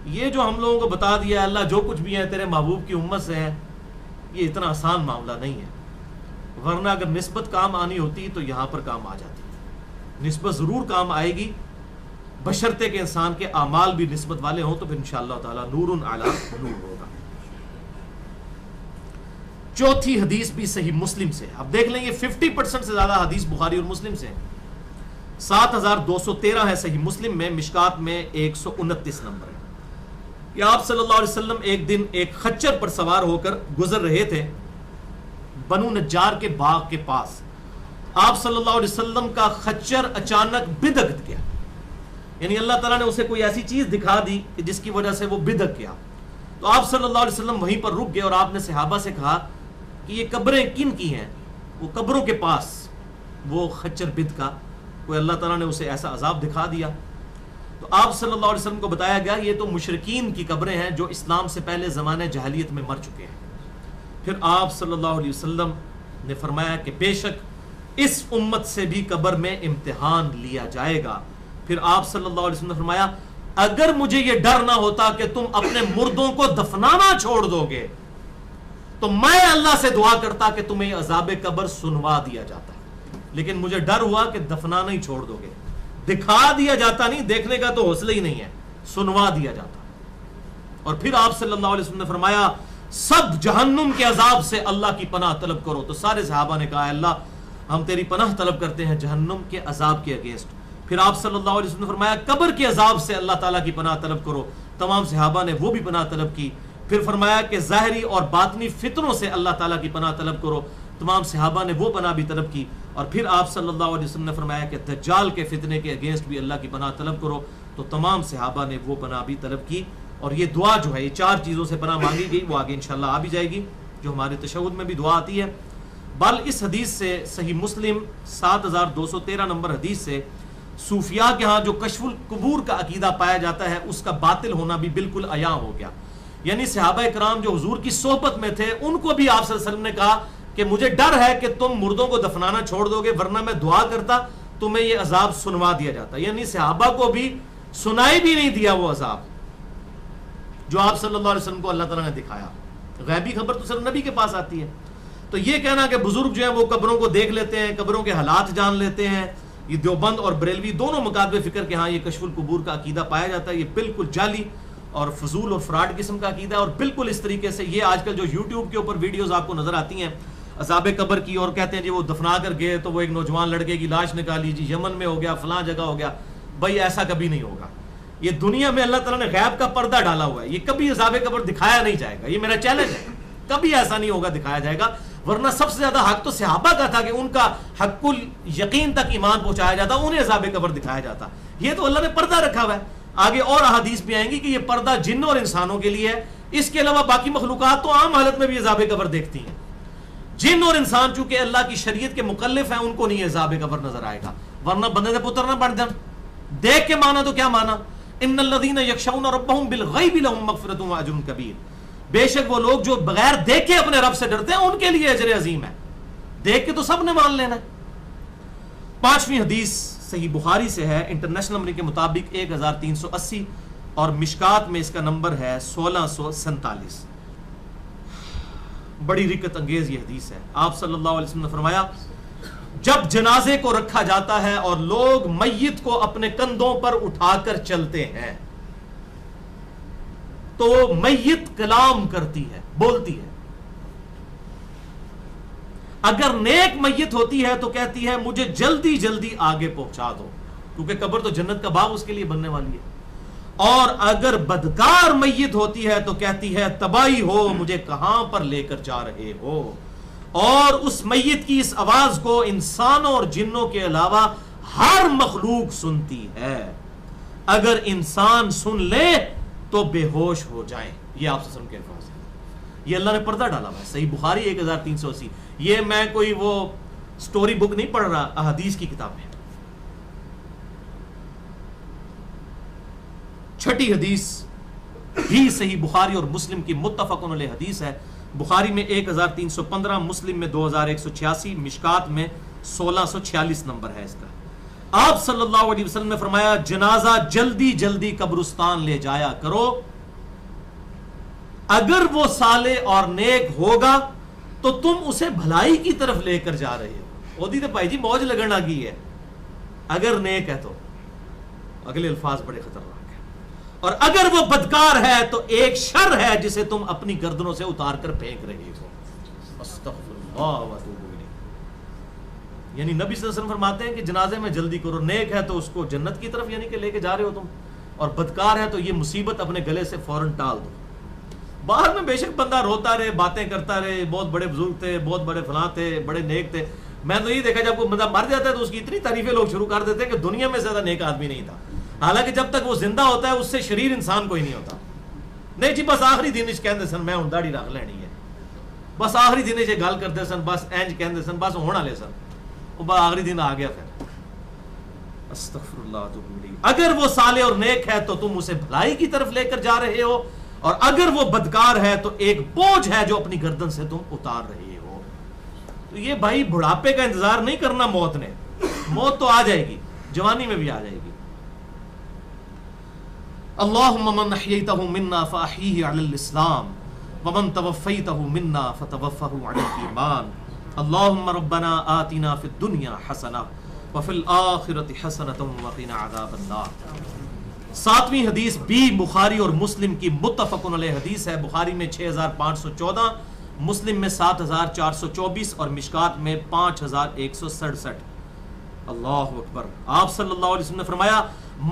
یہ جو ہم لوگوں کو بتا دیا اللہ جو کچھ بھی ہے تیرے محبوب کی امت سے ہے, یہ اتنا آسان معاملہ نہیں ہے. ورنہ اگر نسبت کام آنی ہوتی تو یہاں پر کام آ جاتی. نسبت ضرور کام آئے گی بشرطے کے انسان کے اعمال بھی نسبت والے ہوں, تو پھر انشاءاللہ تعالی نور علی نور ہوگا. چوتھی حدیث بھی صحیح مسلم سے. اب دیکھ لیں یہ 50% سے زیادہ حدیث بخاری اور مسلم سے. 7213 ہے صحیح مسلم میں, مشکات میں 129 نمبر ہے. کہ آپ صلی اللہ علیہ وسلم ایک دن ایک خچر پر سوار ہو کر گزر رہے تھے بنو نجار کے باغ کے پاس. آپ صلی اللہ علیہ وسلم کا خچر اچانک بدک گیا, یعنی اللہ تعالیٰ نے اسے کوئی ایسی چیز دکھا دی کہ جس کی وجہ سے وہ بدک گیا. تو آپ صلی اللہ علیہ وسلم وہیں پر رک گئے اور آپ نے صحابہ سے کہا کہ یہ قبریں کن کی ہیں. وہ قبروں کے پاس وہ خچر بدکا, کوئی اللہ تعالیٰ نے اسے ایسا عذاب دکھا دیا. تو آپ صلی اللہ علیہ وسلم کو بتایا گیا یہ تو مشرکین کی قبریں ہیں جو اسلام سے پہلے زمانے جاہلیت میں مر چکے ہیں. پھر آپ صلی اللہ علیہ وسلم نے فرمایا کہ بے شک اس امت سے بھی قبر میں امتحان لیا جائے گا. پھر آپ صلی اللہ علیہ وسلم نے فرمایا اگر مجھے یہ ڈر نہ ہوتا کہ تم اپنے مردوں کو دفنانا چھوڑ دو گے تو میں اللہ سے دعا کرتا کہ تمہیں عذاب قبر سنوا دیا جاتا. لیکن مجھے ڈر ہوا کہ دفنانا ہی چھوڑ دو گے. دکھا دیا جاتا نہیں, دیکھنے کا تو حوصلہ ہی نہیں ہے, سنوا دیا جاتا. اور پھر آپ صلی اللہ علیہ وسلم نے فرمایا سب جہنم کے عذاب سے اللہ کی پناہ طلب کرو. تو سارے صحابہ نے کہا اللہ ہم تیری پناہ طلب کرتے ہیں جہنم کے عذاب کے اگینسٹ. پھر آپ صلی اللہ علیہ وسلم نے فرمایا قبر کے عذاب سے اللہ تعالیٰ کی پناہ طلب کرو. تمام صحابہ نے وہ بھی پناہ طلب کی. پھر فرمایا کہ ظاہری اور باطنی فتنوں سے اللہ تعالیٰ کی پناہ طلب کرو. تمام صحابہ نے وہ پناہ بھی طلب کی. اور پھر آپ صلی اللہ علیہ وسلم نے فرمایا کہ دجال کے فتنے کے اگینسٹ بھی اللہ کی پناہ طلب کرو. تو تمام صحابہ نے وہ پناہ بھی طلب کی. اور یہ دعا جو ہے یہ 4 چیزوں سے پناہ مانگی گئی, وہ آگے انشاءاللہ آ بھی جائے گی جو ہمارے تشہد میں بھی دعا آتی ہے. بل اس حدیث سے صحیح مسلم 7213 نمبر حدیث سے صوفیاء کے ہاں جو کشف القبور کا عقیدہ پایا جاتا ہے اس کا باطل ہونا بھی بالکل عیاں ہو گیا. یعنی صحابہ کرام جو حضور کی صحبت میں تھے ان کو بھی آپ صلی اللہ علیہ وسلم نے کہا کہ مجھے ڈر ہے کہ تم مردوں کو دفنانا چھوڑ دو گے ورنہ میں دعا کرتا تمہیں یہ عذاب سنوا دیا جاتا. یعنی صحابہ کو بھی سنائی بھی نہیں دیا وہ عذاب جو آپ صلی اللہ علیہ وسلم کو اللہ تعالیٰ نے دکھایا. غیبی خبر تو صرف نبی کے پاس آتی ہے. تو یہ کہنا کہ بزرگ جو ہیں وہ قبروں کو دیکھ لیتے ہیں, قبروں کے حالات جان لیتے ہیں, یہ دیوبند اور بریلوی دونوں مکاتب فکر کے ہاں یہ کشف القبور کا عقیدہ پایا جاتا ہے. یہ بالکل جعلی اور فضول اور فراڈ قسم کا عقیدہ ہے. اور بالکل اس طریقے سے یہ آج کل جو یوٹیوب کے اوپر ویڈیوز آپ کو نظر آتی ہیں عذاب قبر کی, اور کہتے ہیں جی وہ دفنا کر گئے تو وہ ایک نوجوان لڑکے کی لاش نکالی, جی یمن میں ہو گیا, فلاں جگہ ہو گیا. بھائی ایسا کبھی نہیں ہوگا. یہ دنیا میں اللہ تعالیٰ نے غیب کا پردہ ڈالا ہوا ہے, یہ کبھی عذاب قبر دکھایا نہیں جائے گا. یہ میرا چیلنج ہے, کبھی ایسا نہیں ہوگا دکھایا جائے گا. ورنہ سب سے زیادہ حق تو صحابہ کا تھا کہ ان کا حق الیقین تک ایمان پہنچایا جاتا, انہیں عذاب قبر دکھایا جاتا. یہ تو اللہ نے پردہ رکھا ہوا ہے. آگے اور احادیث بھی آئیں گی کہ یہ پردہ جنوں اور انسانوں کے لیے ہے. اس کے علاوہ باقی مخلوقات تو عام حالت میں بھی عذاب قبر دیکھتی ہیں. جن اور انسان چونکہ اللہ کی شریعت کے مکلف ہیں ان کو نہیں عذاب قبر نظر آئے گا. ورنہ بندے سے پتر نہ بن جان. دیکھ کے مانا تو کیا مانا, ان الذین یخشون ربهم بالغیب لهم مغفرۃ واجر کبیر. بے شک وہ لوگ جو بغیر دیکھے اپنے رب سے ڈرتے ہیں ان کے لیے اجر عظیم ہے. دیکھ کے تو سب نے مان لینا ہے. 5ویں حدیث صحیح بخاری سے ہے, انٹرنیشنل نمبر کے مطابق 1380 اور مشکات میں اس کا نمبر ہے 1647. بڑی رکت انگیز یہ حدیث ہے. آپ صلی اللہ علیہ وسلم نے فرمایا جب جنازے کو رکھا جاتا ہے اور لوگ میت کو اپنے کندھوں پر اٹھا کر چلتے ہیں تو میت کلام کرتی ہے، بولتی ہے. اگر نیک میت ہوتی ہے تو کہتی ہے مجھے جلدی جلدی آگے پہنچا دو، کیونکہ قبر تو جنت کا باغ اس کے لیے بننے والی ہے. اور اگر بدکار میت ہوتی ہے تو کہتی ہے تباہی ہو، مجھے کہاں پر لے کر جا رہے ہو. اور اس میت کی اس آواز کو انسانوں اور جنوں کے علاوہ ہر مخلوق سنتی ہے. اگر انسان سن لے تو بے ہوش ہو جائیں. یہ آپ سے سن کے الفاظ ہیں، یہ اللہ نے پردہ ڈالا ہوا ہے. صحیح بخاری 1380. یہ میں کوئی وہ سٹوری بک نہیں پڑھ رہا، احادیث کی کتاب ہے. چھٹی حدیث بھی صحیح بخاری اور مسلم کی متفقن علیہ حدیث ہے. بخاری میں 1315، مسلم میں 2186، مشکات میں 1646 نمبر ہے اس کا. آپ صلی اللہ علیہ وسلم نے فرمایا جنازہ جلدی جلدی قبرستان لے جایا کرو، اگر وہ صالح اور نیک ہوگا تو تم اسے بھلائی کی طرف لے کر جا رہے ہو. اودی تو بھائی جی موج لگن لگی ہے. اگر نیک ہے تو اگلے الفاظ بڑے خطرناک ہیں. اور اگر وہ بدکار ہے تو ایک شر ہے جسے تم اپنی گردنوں سے اتار کر پھینک رہے ہو. استغفر اللہ و اتوب الیہ. یعنی نبی صلی اللہ علیہ وسلم فرماتے ہیں کہ جنازے میں جلدی کرو، نیک ہے تو اس کو جنت کی طرف یعنی کہ لے کے جا رہے ہو تم، اور بدکار ہے تو یہ مصیبت اپنے گلے سے فوراً ٹال دو. باہر میں بے شک بندہ روتا رہے، باتیں کرتا رہے، بہت بڑے بزرگ تھے، بہت بڑے فلاں تھے، بڑے نیک تھے. میں تو یہ دیکھا جب کوئی بندہ مر جاتا ہے تو اس کی اتنی تعریفیں لوگ شروع کر دیتے ہیں کہ دنیا میں زیادہ نیک آدمی نہیں تھا. حالانکہ جب تک وہ زندہ ہوتا ہے اس سے شریر انسان کوئی نہیں ہوتا. نہیں جی بس آخری دن کہتے سن میں ہوں داڑھی رکھ لینی ہے، بس آخری دن گل کرتے سن، بس اینج کہتے سن، بس ہونا لے سن، وہ بس آخری دن آ گیا. پھر استغفر اللہ. اگر وہ صالح اور نیک ہے تو تم اسے بھلائی کی طرف لے کر جا رہے ہو، اور اگر وہ بدکار ہے تو ایک بوجھ ہے جو اپنی گردن سے تم اتار رہے ہو. تو یہ بھائی بڑھاپے کا انتظار نہیں کرنا موت نے، موت تو آ جائے گی، جوانی میں بھی آ جائے گی. اللہم من احییتہ منا فاحیہ علی الاسلام ومن توفیتہ منا فتوفہ علی الایمان. اللہم ربنا آتنا فی الدنیا حسنہ وفی الآخرۃ حسنۃ وقنا عذاب النار. 7ویں حدیث بھی بخاری اور مسلم کی متفقن علیہ حدیث ہے. بخاری میں 6514، مسلم میں 7424 اور مشکات میں 5167. اللہ اکبر. آپ صلی اللہ علیہ وسلم نے فرمایا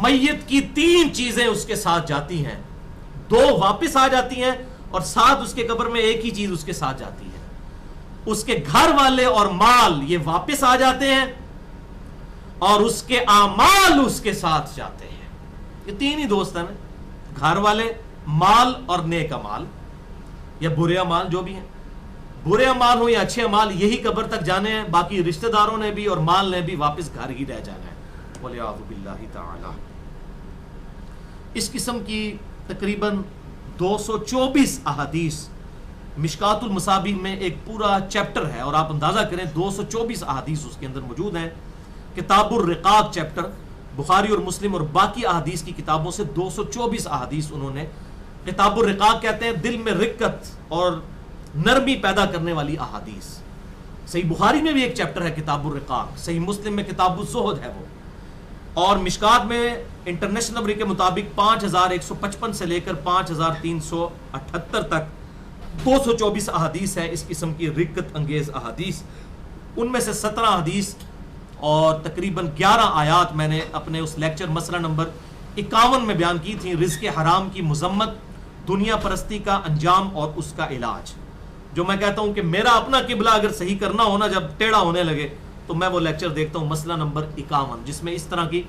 میت کی 3 چیزیں اس کے ساتھ جاتی ہیں، 2 واپس آ جاتی ہیں اور ساتھ اس کے قبر میں ایک ہی چیز اس کے ساتھ جاتی ہے. اس کے گھر والے اور مال یہ واپس آ جاتے ہیں اور اس کے اعمال اس کے ساتھ جاتے ہیں. یہ 3 ہی دوست ہیں نا، گھر والے، مال اور نیک اعمال یا برے اعمال جو بھی ہیں. برے اعمال ہو یا اچھے اعمال یہی قبر تک جانے ہیں، باقی رشتہ داروں نے بھی اور مال نے بھی واپس گھر ہی رہ جانا ہے. وَلِعَاذُ بِاللَّهِ تَعَالَى. اس قسم کی تقریباً 224 احادیث مشکات المصابیح میں ایک پورا چیپٹر ہے، اور آپ اندازہ کریں 224 احادیث اس کے اندر موجود ہیں. کتاب الرقاق چیپٹر بخاری اور مسلم اور باقی احادیث کی کتابوں سے 224 احادیث انہوں نے. کتاب الرقاق کہتے ہیں دل میں رقت اور نرمی پیدا کرنے والی احادیث. صحیح بخاری میں بھی ایک چیپٹر ہے کتاب الرقاق، صحیح مسلم میں کتاب الزہد ہے وہ، اور مشکات میں انٹرنیشنل نمبر کے مطابق 5155 سے لے کر 5378 تک 224 احادیث ہے اس قسم کی رقت انگیز احادیث. ان میں سے 17 احادیث اور تقریباً 11 آیات میں نے اپنے اس لیکچر مسئلہ نمبر 51 میں بیان کی تھی. رزق حرام کی مذمت، دنیا پرستی کا انجام اور اس کا علاج. جو میں کہتا ہوں کہ میرا اپنا قبلہ اگر صحیح کرنا ہونا جب ٹیڑھا ہونے لگے تو میں وہ لیکچر دیکھتا ہوں مسئلہ نمبر 51، جس میں اس طرح کی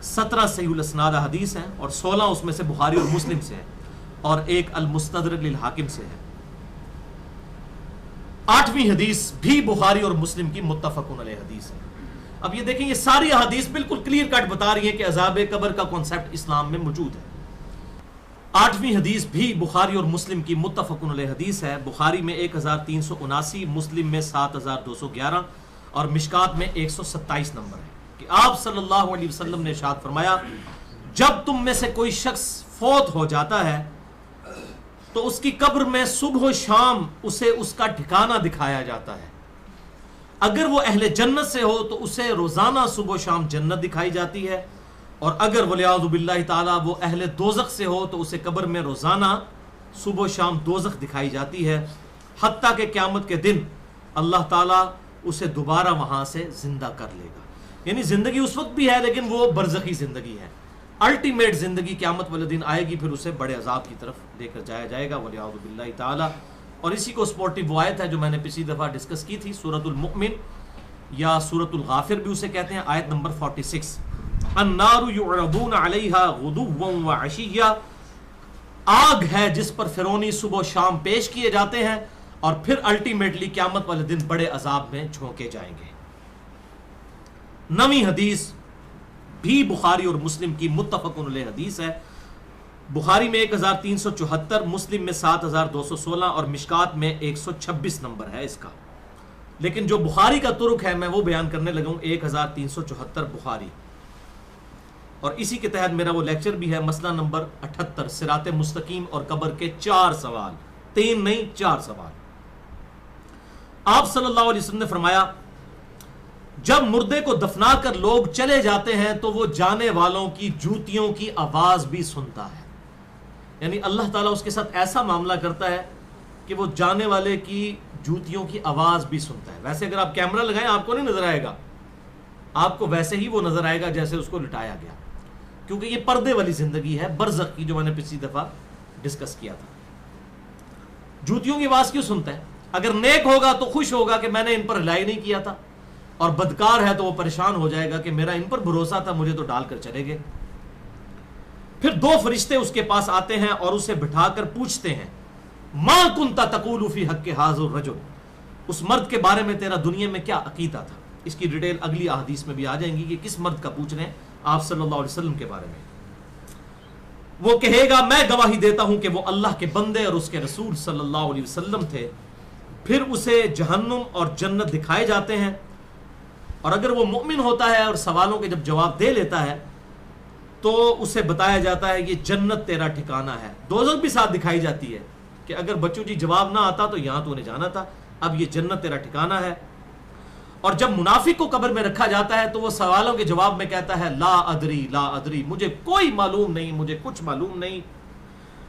17 صحیح الاسناد حدیث ہیں اور 16 اس میں سے بخاری اور مسلم سے ہیں اور ایک المستدرک للحاکم سے ہے. 8ویں حدیث بھی بخاری اور مسلم کی متفقن علیہ حدیث ہے. اب یہ دیکھیں یہ ساری احادیث بالکل کلیئر کٹ بتا رہی ہیں کہ عذاب قبر کا کانسیپٹ اسلام میں موجود ہے. 8ویں حدیث بھی بخاری اور مسلم کی متفقن علیہ حدیث ہے. بخاری میں 1379، مسلم میں 7211 اور مشکات میں 127 نمبر ہے کہ آپ صلی اللہ علیہ وسلم نے ارشاد فرمایا جب تم میں سے کوئی شخص فوت ہو جاتا ہے تو اس کی قبر میں صبح و شام اسے اس کا ٹھکانہ دکھایا جاتا ہے اگر وہ اہل جنت سے ہو تو اسے روزانہ صبح و شام جنت دکھائی جاتی ہے، اور اگر ولیعوذ باللہ تعالیٰ وہ اہل دوزخ سے ہو تو اسے قبر میں روزانہ صبح و شام دوزخ دکھائی جاتی ہے، حتیٰ کہ قیامت کے دن اللہ تعالیٰ اسے دوبارہ وہاں سے زندہ کر لے گا. یعنی زندگی اس وقت بھی ہے لیکن وہ برزخی زندگی ہے. الٹیمیٹ زندگی قیامت والے دن آئے گی، پھر اسے بڑے عذاب کی طرف لے کر جایا جائے گا ولیعوذ باللہ تعالیٰ. اور اسی کو سپورٹیو وہ آیت ہے جو میں نے پچھلی دفعہ ڈسکس کی تھی، سورۃ المؤمن یا سورۃ الغافر بھی اسے کہتے ہیں، آیت نمبر 46. النار یعرضون علیہا غدوا وعشیا، آگ ہے جس پر فرعونی صبح و شام پیش کیے جاتے ہیں اور پھر الٹیمیٹلی قیامت والے دن بڑے عذاب میں جھونکے جائیں گے. نویں حدیث بھی بخاری اور مسلم کی متفق علیہ حدیث ہے. بخاری میں 1374، مسلم میں 7216 اور مشکات میں 126 نمبر ہے اس کا. لیکن جو بخاری کا ترک ہے میں وہ بیان کرنے لگا ہوں 1374 بخاری. اور اسی کے تحت میرا وہ لیکچر بھی ہے، مسئلہ نمبر 78، صراط مستقیم اور قبر کے 4 سوال، 3 نہیں 4 سوال. آپ صلی اللہ علیہ وسلم نے فرمایا جب مردے کو دفنا کر لوگ چلے جاتے ہیں تو وہ جانے والوں کی جوتیوں کی آواز بھی سنتا ہے. یعنی اللہ تعالیٰ اس کے ساتھ ایسا معاملہ کرتا ہے کہ وہ جانے والے کی جوتیوں کی آواز بھی سنتا ہے. ویسے اگر آپ کیمرہ لگائیں آپ کو نہیں نظر آئے گا، آپ کو ویسے ہی وہ نظر آئے گا جیسے اس کو لٹایا گیا، کیونکہ یہ پردے والی زندگی ہے برزخ کی، جو میں نے پچھلی دفعہ ڈسکس کیا تھا. جوتیوں کی آواز کیوں سنتا ہے؟ اگر نیک ہوگا تو خوش ہوگا کہ میں نے ان پر رلائی نہیں کیا تھا، اور بدکار ہے تو وہ پریشان ہو جائے گا کہ میرا ان پر بھروسہ تھا، مجھے تو ڈال کر چلے گئے. پھر 2 فرشتے اس کے پاس آتے ہیں اور اسے بٹھا کر پوچھتے ہیں ما کنت تقول فی حق ھذا الرجل، اس مرد کے بارے میں تیرا دنیا میں کیا عقیدہ تھا. اس کی ڈیٹیل اگلی احادیث میں بھی آ جائیں گی کہ کس مرد کا پوچھ رہے ہیں آپ صلی اللہ علیہ وسلم کے بارے میں. وہ کہے گا میں گواہی دیتا ہوں کہ وہ اللہ کے بندے اور اس کے رسول صلی اللہ علیہ وسلم تھے. پھر اسے جہنم اور جنت دکھائے جاتے ہیں، اور اگر وہ مؤمن ہوتا ہے اور سوالوں کے جب جواب دے لیتا ہے تو اسے بتایا جاتا ہے یہ جنت تیرا ٹھکانہ ہے. دوزخ بھی ساتھ دکھائی جاتی ہے کہ اگر بچوں جی جواب نہ آتا تو یہاں تو انہیں جانا تھا، اب یہ جنت تیرا ٹھکانہ ہے. اور جب منافق کو قبر میں رکھا جاتا ہے تو وہ سوالوں کے جواب میں کہتا ہے لا ادری لا ادری، مجھے کوئی معلوم نہیں، مجھے کچھ معلوم نہیں،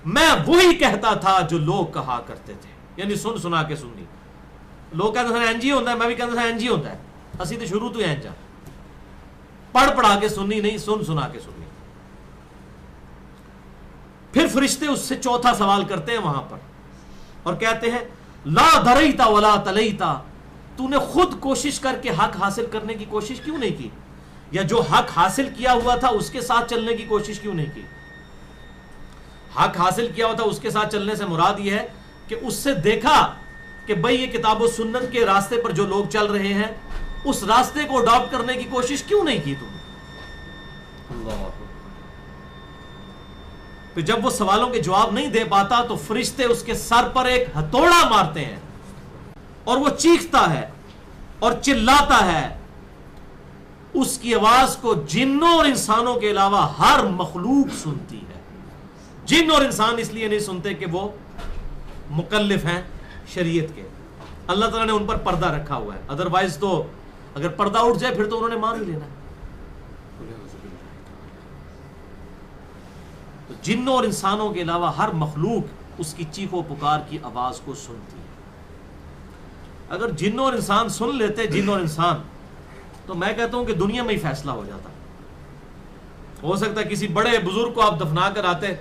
میں وہی کہتا تھا جو لوگ کہا کرتے تھے. یعنی سن سنا کے سننی. لوگ کہتے ہیں این جی ہوتا ہے، میں بھی کہتا تھا این جی ہوتا ہے، اسی تو شروع تو این جا پڑھ پڑھا کے سننی نہیں، سن سنا کے سننی. پھر فرشتے اس سے 4تھا سوال کرتے ہیں وہاں پر اور کہتے ہیں لا دریتا ولا تلیتا، تو نے خود کوشش کر کے حق حاصل کرنے کی کوشش کیوں نہیں کی، یا جو حق حاصل کیا ہوا تھا اس کے ساتھ چلنے کی کوشش کیوں نہیں کی. حق حاصل کیا ہوا تھا اس کے ساتھ چلنے سے مراد یہ ہے کہ اس سے دیکھا کہ بھئی یہ کتاب و سنت کے راستے پر جو لوگ چل رہے ہیں اس راستے کو اڈاپٹ کرنے کی کوشش کیوں نہیں کی تم نے. اللہ. تو جب وہ سوالوں کے جواب نہیں دے پاتا تو فرشتے اس کے سر پر ایک ہتھوڑا مارتے ہیں اور وہ چیختا ہے اور چلاتا ہے. اس کی آواز کو جنوں اور انسانوں کے علاوہ ہر مخلوق سنتی ہے. جن اور انسان اس لیے نہیں سنتے کہ وہ مکلف ہیں شریعت کے، اللہ تعالیٰ نے ان پر پردہ رکھا ہوا ہے، ادروائز تو اگر پردہ اٹھ جائے پھر تو انہوں نے مان ہی لینا ہے. تو جنوں اور انسانوں کے علاوہ ہر مخلوق اس کی چیخ و پکار کی آواز کو سنتی ہے. اگر جنوں اور انسان سن لیتے، جن اور انسان، تو میں کہتا ہوں کہ دنیا میں ہی فیصلہ ہو جاتا. ہو سکتا ہے کسی بڑے بزرگ کو آپ دفنا کر آتے،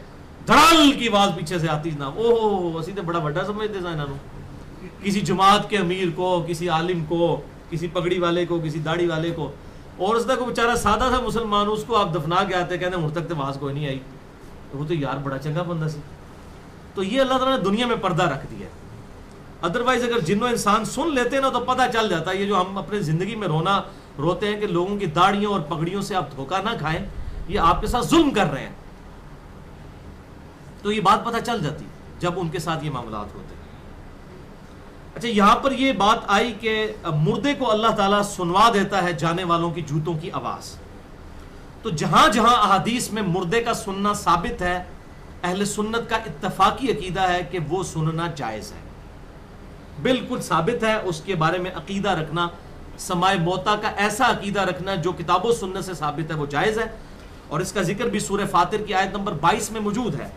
دھڑال کی آواز پیچھے سے آتی جناب، اوہ اسی تو بڑا بڑا سمجھتے تھا انہوں. کسی جماعت کے امیر کو، کسی عالم کو، کسی پگڑی والے کو، کسی داڑھی والے کو، اور اس کو بیچارہ سادہ تھا مسلمان، اس کو آپ دفنا کے آتے کہتے ہیں ہن تک تو آواز کوئی نہیں آئی، وہ تو یار بڑا چنگا بندہ سی. تو یہ اللہ تعالیٰ نے دنیا میں پردہ رکھ دیا ہے. ادروائز اگر جنوں انسان سن لیتے نا تو پتہ چل جاتا ہے. یہ جو ہم اپنے زندگی میں روتے ہیں کہ لوگوں کی داڑھیوں اور پگڑیوں سے آپ دھوکہ نہ کھائیں، یہ آپ کے ساتھ ظلم کر رہے ہیں، تو یہ بات پتہ چل جاتی جب ان کے ساتھ یہ معاملات ہوتے ہیں. اچھا، یہاں پر یہ بات آئی کہ مردے کو اللہ تعالیٰ سنوا دیتا ہے جانے والوں کی جوتوں کی آواز. تو جہاں جہاں احادیث میں مردے کا سننا ثابت ہے، اہل سنت کا اتفاقی عقیدہ ہے کہ وہ سننا جائز ہے، بالکل ثابت ہے. اس کے بارے میں عقیدہ رکھنا سمائے موتا کا ایسا عقیدہ رکھنا جو کتاب و سنت سے ثابت ہے وہ جائز ہے، اور اس کا ذکر بھی سورہ فاطر کی آیت نمبر 22 میں موجود ہے۔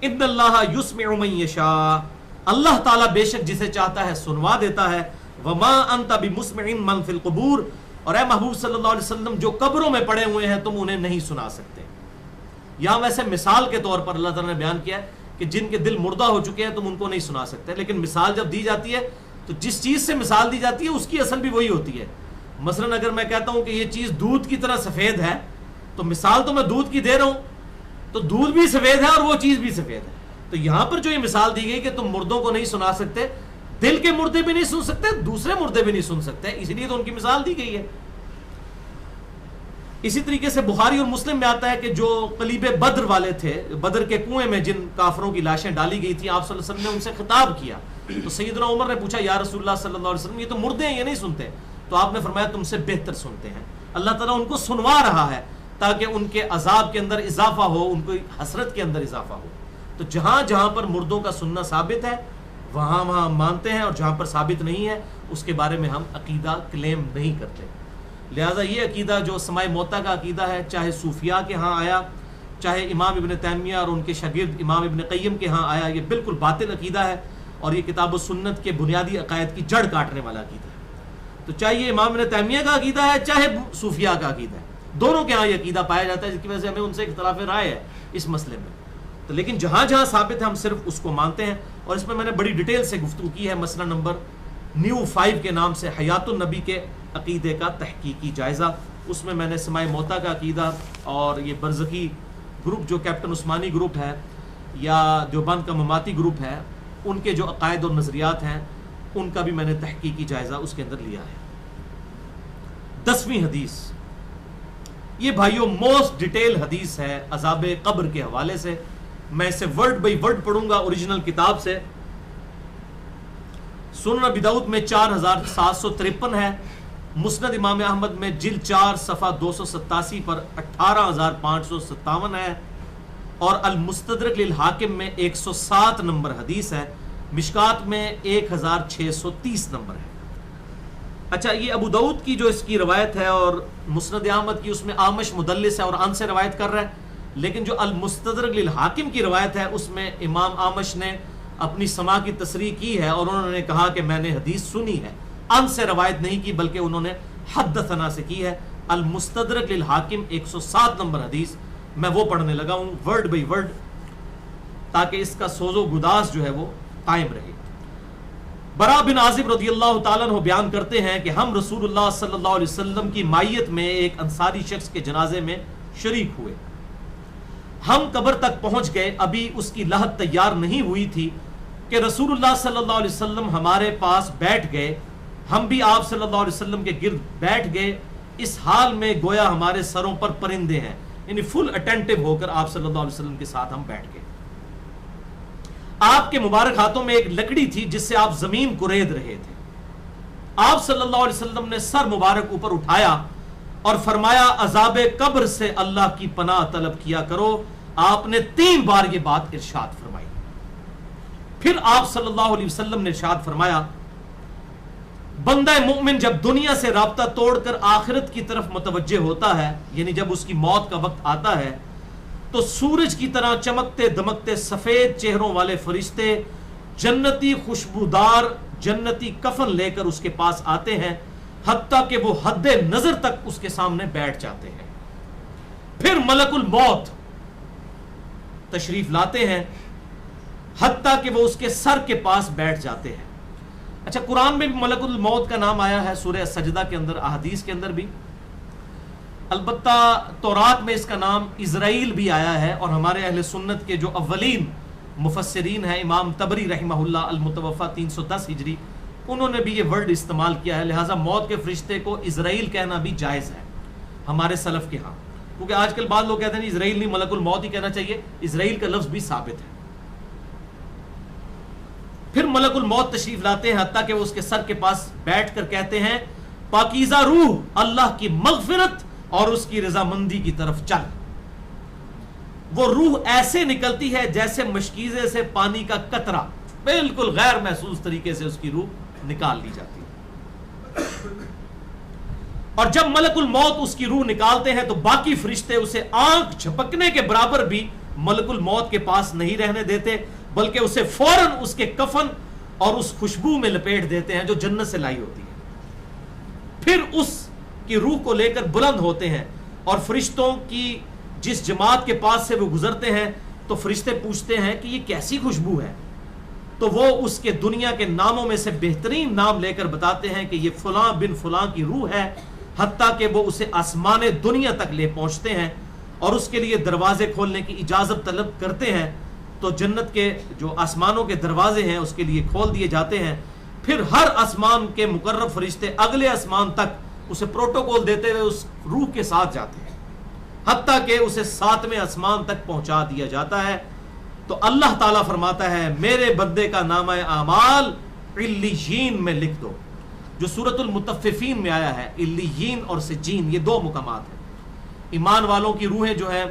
ان اللہ یسمع من یشاء، اللہ تعالیٰ بے شک جسے چاہتا ہے سنوا دیتا ہے۔ وما انت بمسمع من فی القبور، اور اے محبوب صلی اللہ علیہ وسلم جو قبروں میں پڑے ہوئے ہیں تم انہیں نہیں سنا سکتے۔ یہاں ویسے مثال کے طور پر اللہ تعالیٰ نے بیان کیا ہے کہ جن کے دل مردہ ہو چکے ہیں تم ان کو نہیں سنا سکتے، لیکن مثال جب دی جاتی ہے تو جس چیز سے مثال دی جاتی ہے اس کی اصل بھی وہی ہوتی ہے۔ مثلا اگر میں کہتا ہوں کہ یہ چیز دودھ کی طرح سفید ہے تو مثال تو میں دودھ کی دے رہا ہوں، تو دودھ بھی سفید ہے اور وہ چیز بھی سفید ہے۔ تو یہاں پر جو یہ مثال دی گئی کہ تم مردوں کو نہیں سنا سکتے، دل کے مردے بھی نہیں سن سکتے، دوسرے مردے بھی نہیں سن سکتے، اس لیے تو ان کی مثال دی گئی ہے۔ اسی طریقے سے بخاری اور مسلم میں آتا ہے کہ جو قلیب بدر والے تھے، بدر کے کنویں میں جن کافروں کی لاشیں ڈالی گئی تھیں، آپ صلی اللہ علیہ وسلم نے ان سے خطاب کیا تو سیدنا عمر نے پوچھا یا رسول اللہ صلی اللہ علیہ وسلم یہ تو مردے ہیں، یہ نہیں سنتے؟ تو آپ نے فرمایا تم سے بہتر سنتے ہیں۔ اللہ تعالیٰ ان کو سنوا رہا ہے تاکہ ان کے عذاب کے اندر اضافہ ہو، ان کو حسرت کے اندر اضافہ ہو۔ تو جہاں جہاں پر مردوں کا سننا ثابت ہے وہاں وہاں ہم مانتے ہیں، اور جہاں پر ثابت نہیں ہے اس کے بارے میں ہم عقیدہ کلیم نہیں کرتے۔ لہٰذا یہ عقیدہ جو سمائے موتا کا عقیدہ ہے، چاہے صوفیاء کے ہاں آیا، چاہے امام ابن تیمیہ اور ان کے شاگرد امام ابن قیم کے ہاں آیا، یہ بالکل باطل عقیدہ ہے، اور یہ کتاب و سنت کے بنیادی عقائد کی جڑ کاٹنے والا عقیدہ ہے۔ تو چاہے یہ امام ابن تیمیہ کا عقیدہ ہے چاہے صوفیاء کا عقیدہ ہے، دونوں کے ہاں یہ عقیدہ پایا جاتا ہے، جس کی وجہ سے ہمیں ان سے اختلاف رائے ہے اس مسئلے میں۔ تو لیکن جہاں جہاں ثابت ہے ہم صرف اس کو مانتے ہیں، اور اس میں میں نے بڑی ڈیٹیل سے گفتگو کی ہے، مسئلہ نمبر نیو 5 کے نام سے حیات النبی کے عقیدے کا تحقیقی جائزہ، اس میں میں نے سمائے موتا کا عقیدہ اور یہ برزخی گروپ جو کیپٹن عثمانی گروپ ہے یا دیوبند کا مماتی گروپ ہے، ان کے جو عقائد اور نظریات ہیں ان کا بھی میں نے تحقیقی جائزہ اس کے اندر لیا ہے۔ 10ویں حدیث، یہ بھائیوں موسٹ ڈیٹیل حدیث ہے عذاب قبر کے حوالے سے، میں اسے ورڈ بائی ورڈ پڑھوں گا اوریجنل کتاب سے۔ سنن ابی داؤد میں 4753 ہے، مسند امام احمد میں جلد 4 صفحہ 287 پر 18557 ہے، اور المستدرک للحاکم میں 107 نمبر حدیث ہے، مشکات میں 1630 نمبر ہے۔ اچھا، یہ ابو داؤد کی جو اس کی روایت ہے اور مسند احمد کی، اس میں آمش مدلس ہے اور ان سے روایت کر رہا ہے، لیکن جو المستدرک للحاکم کی روایت ہے اس میں امام آمش نے اپنی سماع کی تصریح کی ہے، اور انہوں نے کہا کہ میں نے حدیث سنی ہے، ان سے روایت نہیں کی بلکہ انہوں نے حدثنا سے کی ہے۔ المستدرک للحاکم 107 نمبر حدیث، میں وہ پڑھنے لگا ہوں ورڈ بائی ورڈ تاکہ اس کا سوز و گداز جو ہے وہ قائم رہے۔ برا بن عازب رضی اللہ تعالیٰ عنہ بیان کرتے ہیں کہ ہم رسول اللہ صلی اللہ علیہ وسلم کی مائیت میں ایک انصاری شخص کے جنازے میں شریک ہوئے۔ ہم قبر تک پہنچ گئے، ابھی اس کی لحد تیار نہیں ہوئی تھی کہ رسول اللہ صلی اللہ علیہ وسلم ہمارے پاس بیٹھ گئے، ہم بھی آپ صلی اللہ علیہ وسلم کے گرد بیٹھ گئے، اس حال میں گویا ہمارے سروں پر پرندے ہیں، یعنی فل اٹینٹو ہو کر آپ صلی اللہ علیہ وسلم کے ساتھ ہم بیٹھ گئے۔ آپ کے مبارک ہاتھوں میں ایک لکڑی تھی جس سے آپ زمین کو رید رہے تھے۔ آپ صلی اللہ علیہ وسلم نے سر مبارک اوپر اٹھایا اور فرمایا عذاب قبر سے اللہ کی پناہ طلب کیا کرو۔ آپ نے 3 بار یہ بات ارشاد فرمائی۔ پھر آپ صلی اللہ علیہ وسلم نے ارشاد فرمایا بندہ مومن جب دنیا سے رابطہ توڑ کر آخرت کی طرف متوجہ ہوتا ہے، یعنی جب اس کی موت کا وقت آتا ہے، تو سورج کی طرح چمکتے دمکتے سفید چہروں والے فرشتے جنتی خوشبودار جنتی کفن لے کر اس کے پاس آتے ہیں، حتیٰ کہ وہ حد نظر تک اس کے سامنے بیٹھ جاتے ہیں۔ پھر ملک الموت تشریف لاتے ہیں، حتیٰ کہ وہ اس کے سر کے پاس بیٹھ جاتے ہیں۔ اچھا، قرآن میں بھی ملک الموت کا نام آیا ہے، سورہ سجدہ کے اندر، احادیث کے اندر بھی، البتہ تورات میں اس کا نام اسرائیل بھی آیا ہے، اور ہمارے اہل سنت کے جو اولین مفسرین ہیں امام طبری رحمہ اللہ المتوفی 310 ہجری، انہوں نے بھی یہ ورڈ استعمال کیا ہے، لہٰذا موت کے فرشتے کو اسرائیل کہنا بھی جائز ہے ہمارے سلف کے ہاں، کیونکہ آج کل بعض لوگ کہتے ہیں اسرائیل نہیں ملک الموت ہی کہنا چاہیے، اسرائیل کا لفظ بھی ثابت ہے۔ پھر ملک الموت تشریف لاتے ہیں، حتیٰ کہ وہ اس کے سر کے پاس بیٹھ کر کہتے ہیں پاکیزہ روح، اللہ کی مغفرت اور اس کی رضامندی کی طرف چل۔ وہ روح ایسے نکلتی ہے جیسے مشکیزے سے پانی کا قطرہ، بالکل غیر محسوس طریقے سے اس کی روح نکال لی جاتی ہے۔ اور جب ملک الموت اس کی روح نکالتے ہیں تو باقی فرشتے اسے آنکھ جھپکنے کے برابر بھی ملک الموت کے پاس نہیں رہنے دیتے، بلکہ اسے فوراً اس کے کفن اور اس خوشبو میں لپیٹ دیتے ہیں جو جنت سے لائی ہوتی ہے. پھر اس کی روح کو لے کر بلند ہوتے ہیں اور فرشتوں کی جس جماعت کے پاس سے وہ گزرتے ہیں تو فرشتے پوچھتے ہیں کہ یہ کیسی خوشبو ہے، تو وہ اس کے دنیا کے ناموں میں سے بہترین نام لے کر بتاتے ہیں کہ یہ فلاں بن فلاں کی روح ہے، حتیٰ کہ وہ اسے آسمان دنیا تک لے پہنچتے ہیں اور اس کے لیے دروازے کھولنے کی اجازت طلب کرتے ہیں. تو جنت کے جو آسمانوں کے دروازے ہیں اس کے لیے کھول دیے جاتے ہیں. پھر ہر آسمان کے مقرب فرشتے اگلے آسمان تک اسے پروٹوکول دیتے ہوئے اس روح کے ساتھ جاتے ہیں، حتیٰ کہ اسے 7ویں آسمان تک پہنچا دیا جاتا ہے. تو اللہ تعالیٰ فرماتا ہے میرے بندے کا نامہ اعمال علیین میں لکھ دو، جو سورۃ المطففین میں آیا ہے. علیین اور سجین یہ 2 مقامات ہیں. ایمان والوں کی روحیں جو ہیں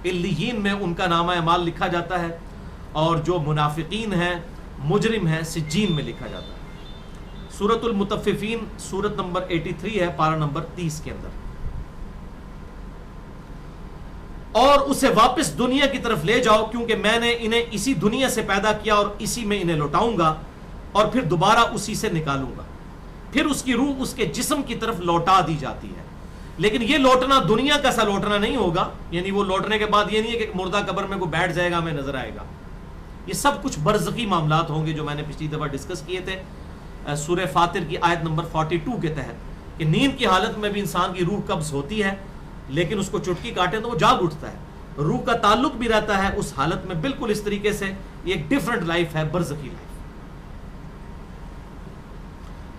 علیین میں ان کا نامہ اعمال لکھا جاتا ہے، اور جو منافقین ہیں مجرم ہیں سجین میں لکھا جاتا ہے. سورۃ المطففین سورت نمبر 83 ہے، پارہ نمبر 30 کے اندر. اور اسے واپس دنیا کی طرف لے جاؤ کیونکہ میں نے انہیں اسی دنیا سے پیدا کیا اور اسی میں انہیں لوٹاؤں گا اور پھر دوبارہ اسی سے نکالوں گا. پھر اس کی روح اس کے جسم کی طرف لوٹا دی جاتی ہے. لیکن یہ لوٹنا دنیا کا سا لوٹنا نہیں ہوگا، یعنی وہ لوٹنے کے بعد یہ نہیں ہے کہ مردہ قبر میں کوئی بیٹھ جائے گا ہمیں نظر آئے گا. یہ سب کچھ برزخی معاملات ہوں گے جو میں نے پچھلی دفعہ ڈسکس کیے تھے سورہ فاطر کی آیت نمبر 42 کے تحت، کہ نیند کی حالت میں بھی انسان کی روح قبض ہوتی ہے لیکن اس کو چٹکی کاٹے تو وہ جاگ اٹھتا ہے. روح کا تعلق بھی رہتا ہے اس حالت میں بالکل اس طریقے سے. یہ ایک ڈیفرنٹ لائف ہے، برزخی لائف.